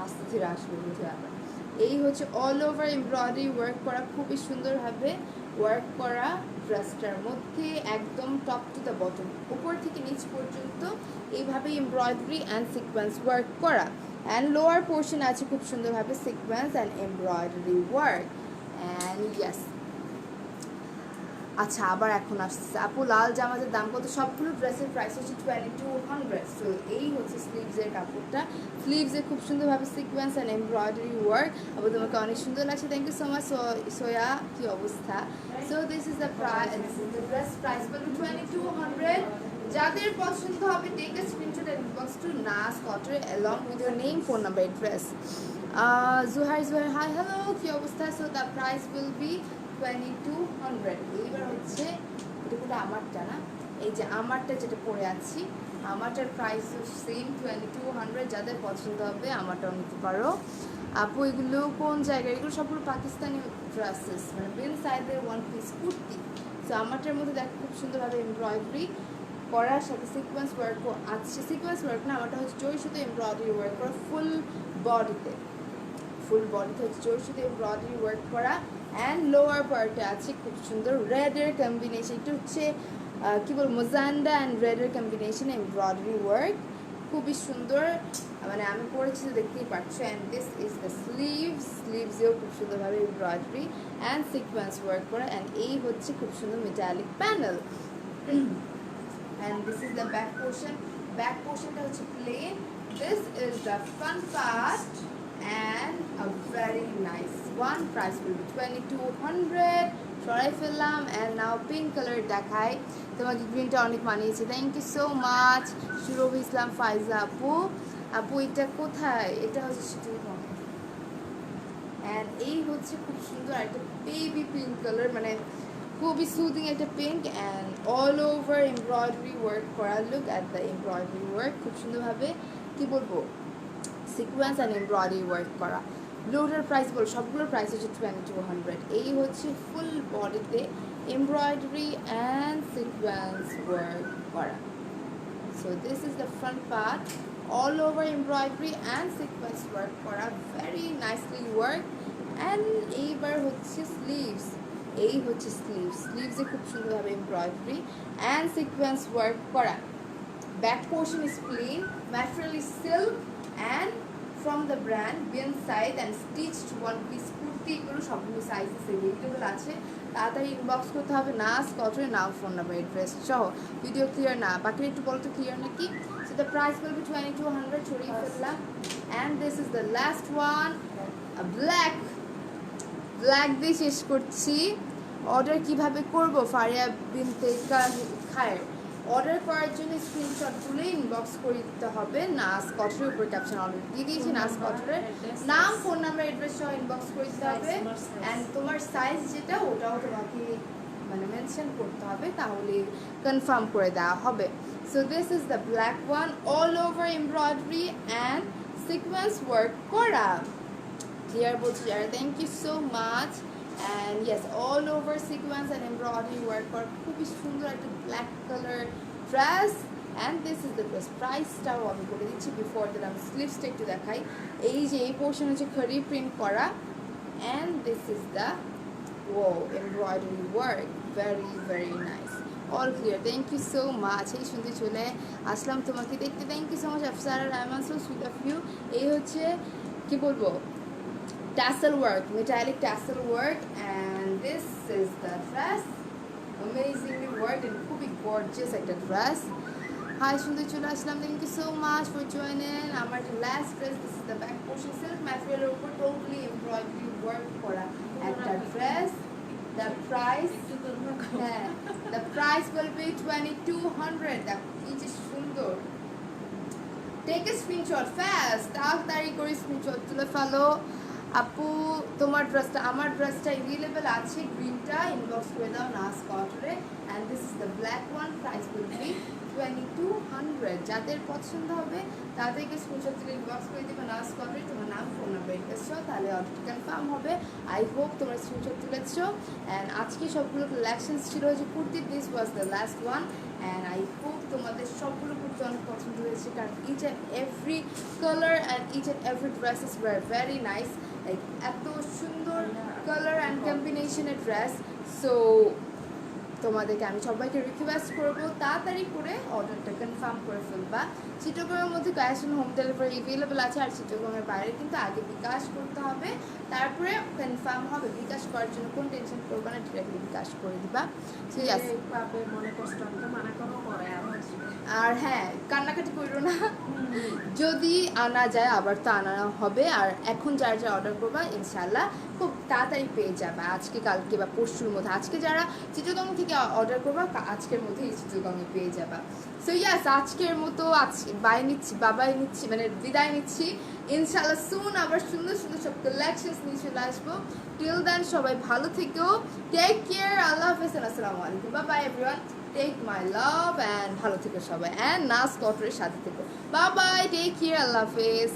[SPEAKER 1] আস্তে ধীরে আসবে বুঝে আবার। এই হচ্ছে অল ওভার এমব্রয়ডারি ওয়ার্ক করা, খুবই সুন্দরভাবে ওয়ার্ক করা ড্রেসটার মধ্যে, একদম টপ টু দ্য বটম, উপর থেকে নিচ পর্যন্ত এইভাবে এমব্রয়ডারি অ্যান্ড সিকোয়েন্স ওয়ার্ক করা, অ্যান্ড লোয়ার পোর্শন আছে খুব সুন্দরভাবে sequence and embroidery work, and yes. আচ্ছা আবার এখন আসছে, আপু লাল জামাজের দাম কত? সবগুলো ড্রেসের প্রাইস হচ্ছে 2200। সো এই হচ্ছে স্লিভসের কাপড়টা, স্লিভসে খুব সুন্দরভাবে সিকোয়েন্স অ্যান্ড এমব্রয়ডারি ওয়ার্ক। আপু তোমাকে অনেক সুন্দর লাগছে, thank you so much Soya, কি অবস্থা? So this is the price, the dress price বলবে 2200। যাদের পছন্দ হবে take a screenshot and inbox to নাস কটর along with your name, phone number, address. Juhar hi hello, কি অবস্থা? So the price will be 2200। এইবার হচ্ছে এটা পুরো আমারটা না, এই যে আমারটা যেটা পরে আছি, আমারটার প্রাইস সেম 2200। যাদের পছন্দ হবে আমারটাও নিতে পারো। আপু এগুলো কোন জায়গায়? এগুলো সবগুলো পাকিস্তানি ড্রেসেস, মানে বিন সাইডের ওয়ান পিস কুর্তি। তো আমারটার মধ্যে দেখো খুব সুন্দরভাবে এমব্রয়ডারি করার সাথে সিকোয়েন্স ওয়ার্কও আছে, সিকোয়েন্স ওয়ার্ক না, আমারটা হচ্ছে জরি সুতো এমব্রয়ডারি ওয়ার্ক করা ফুল বডিতে, ফুল বডিতে হচ্ছে জরি সুতো এমব্রয়ডারি ওয়ার্ক করা, অ্যান্ড লোয়ার পার্টে আছে খুব সুন্দর রেডের কম্বিনেশন, একটু হচ্ছে কী বলবো মোজান্ডা অ্যান্ড রেডের কম্বিনেশন এমব্রয়ডারি ওয়ার্ক, খুবই সুন্দর, মানে আমি পরেছি তো দেখতেই পাচ্ছ। And this is the sleeves, স্লিভসেও খুব সুন্দরভাবে এমব্রয়ডারি অ্যান্ড সিকোয়েন্স ওয়ার্ক করা, অ্যান্ড এই হচ্ছে খুব সুন্দর metallic panel. And this is the back portion, back পোর্শনটা হচ্ছে plain, this is the front part, and a very nice one. Price will be 2200. সরাই ফেললাম, and now pink color দেখাই, তোমাকে গ্রিনটা অনেক মানিয়েছে, থ্যাংক ইউ সো মাচ সুরভ ইসলাম ফাইজা আপু। আপু এটা কোথায়? এটা হচ্ছে অ্যান্ড এই হচ্ছে খুব সুন্দর একটা বেবি পিঙ্ক কালার, মানে খুবই সুদিং একটা pink and all over embroidery work করা। Look at the embroidery work, খুব সুন্দরভাবে কি বলবো সিকোয়েন্স অ্যান্ড এমব্রয়ডারি ওয়ার্ক করা। ব্লুটার প্রাইস বল, সবগুলোর প্রাইস হচ্ছে 2200। এই হচ্ছে ফুল বডিতে এমব্রয়ডারি অ্যান্ড সিকোয়েন্স ওয়ার্ক করা। So this is the front part, all over embroidery and sequence work করা, ভেরি নাইসলি ওয়ার্ক। অ্যান্ড এইবার হচ্ছে স্লিভস, এই হচ্ছে স্লিভসে খুব সুন্দরভাবে এমব্রয়ডারি অ্যান্ড সিকোয়েন্স ওয়ার্ক করা। Back portion is plain, material is silk and from the brand bin size and stitched one piece kurti. এগুলো সবগুলো সাইজেস অ্যাভেলেবল আছে, তাড়াতাড়ি ইনবক্স করতে হবে নাস কটরে, নাম, ফোন নাম্বার, অ্যাড্রেস সহ। ভিডিও ক্লিয়ার না, বাকি একটু বলতো ক্লিয়ার নাকি? So the price will be 2200, ছড়িয়ে ফেললাম। And this is the last one, black দিয়ে শেষ করছি। অর্ডার কিভাবে করব? ফারিয়া বিনতে খায়ের। অর্ডার করার জন্য স্ক্রিনশট তুলে ইনবক্স করে দিতে হবে নাস কটরের উপর, ক্যাপশন অলরেডি দিয়ে দিয়েছি, নাস কটরের নাম, ফোন নাম্বার, অ্যাড্রেস সহ ইনবক্স করে দিতে হবে। অ্যান্ড তোমার সাইজ যেটা ওটাও তোমাকে মানে মেনশন করতে হবে, তাহলে কনফার্ম করে দেওয়া হবে। So this is the black one, all over embroidery and sequence work করা। ক্লিয়ার বলছি যারা, thank you so much. And yes, all over sequence and embroidery work করা, খুবই সুন্দর একটা black colour dress. And this is the dress. প্রাইসটাও আমি বলে দিচ্ছি বিফোর দ্যাট, আমি স্লিভসটা একটু দেখাই। এই যে এই পোর্শন হচ্ছে খড়ি প্রিন্ট করা, and this is the embroidery work, very nice. All clear, thank you so much. এই শুনতে চলে আসলাম তোমাকে দেখতে, thank you so much Afsara Rahman, so sweet of you. এই হচ্ছে কি বলবো tassel work, metallic tassel work, and this is the dress, amazingly worked and খুবই gorgeous একটা dress. Hi সুন্দর চলে আসলাম, thank you so much for joining. আমার last dress, this is the back portion, silk material এর উপর totally embroidery work করা একটা dress. The price, হ্যাঁ, the price will be 2200. দেখো কি যে সুন্দর। Take a screenshot fast, তাড়াতাড়ি করে স্ক্রিনশট তুলে ফেলো। আপু তোমার ড্রেসটা, আমার ড্রেসটা অ্যাভেলেবেল আছে, গ্রিনটা ইনবক্স করে দাও নাস কটরে। And this is the black one, price will be 2200। যাদের পছন্দ হবে তাদেরকে স্ক্রিনশট তুলে ইনবক্স করে দেবে নাস কটরে, তোমার নাম, ফোন নাম্বার, অ্যাড্রেস তাহলে অর্ডার কনফার্ম হবে। আই হোপ তোমরা স্ক্রিনশট তুলেছো। অ্যান্ড আজকে সবগুলো কালেকশনস ছিল যে kurti, this was the last one. And I hope তোমাদের সবগুলো কুর্তি অনেক পছন্দ হয়েছে, কারণ each and every colour and each and every dresses were very nice. Like এত সুন্দর কালার অ্যান্ড কম্বিনেশনের ড্রেস। সো তোমাদেরকে আমি সবাইকে রিকোয়েস্ট করবো তাড়াতাড়ি করে অর্ডারটা কনফার্ম করে ফেলবা। চিটাগংয়ের মধ্যে cash on home delivery available আছে, আর চিটাগংয়ের বাইরে কিন্তু আগে বিকাশ করতে হবে, তারপরে কনফার্ম হবে। বিকাশ করার জন্য কোনো টেনশন করবে না, ডিরেক্টলি বিকাশ করে দিবা। ঠিক আছে, আর হ্যাঁ কান্নাকাটি করো না, যদি আনা যায় আবার তো আনা হবে। আর এখন যারা যারা অর্ডার করবা ইনশাল্লাহ খুব তাড়াতাড়ি পেয়ে যাবে, আজকে কালকে বা পরশুর মধ্যে। আজকে যারা চিটাগং থেকে অর্ডার করবা আজকের মধ্যেই চিটাগংয়ে পেয়ে যাবা। সো ইয়াস, আজকের মতো আজকে বাবাই নিচ্ছি মানে বিদায় নিচ্ছি। ইনশাল্লাহ সুন আবার সুন্দর সুন্দর সব কালেকশনস নিয়ে চলে আসবো। টিল দেন সবাই ভালো থেকো, টেক কেয়ার, আল্লাহ হাফেজ, আসসালামু আলাইকুম, bye bye everyone, take my love and ভালো থেকো সবাই, অ্যান্ড নাস কটরের সাথে থেকো, bye bye, take care, Allah হাফেজ।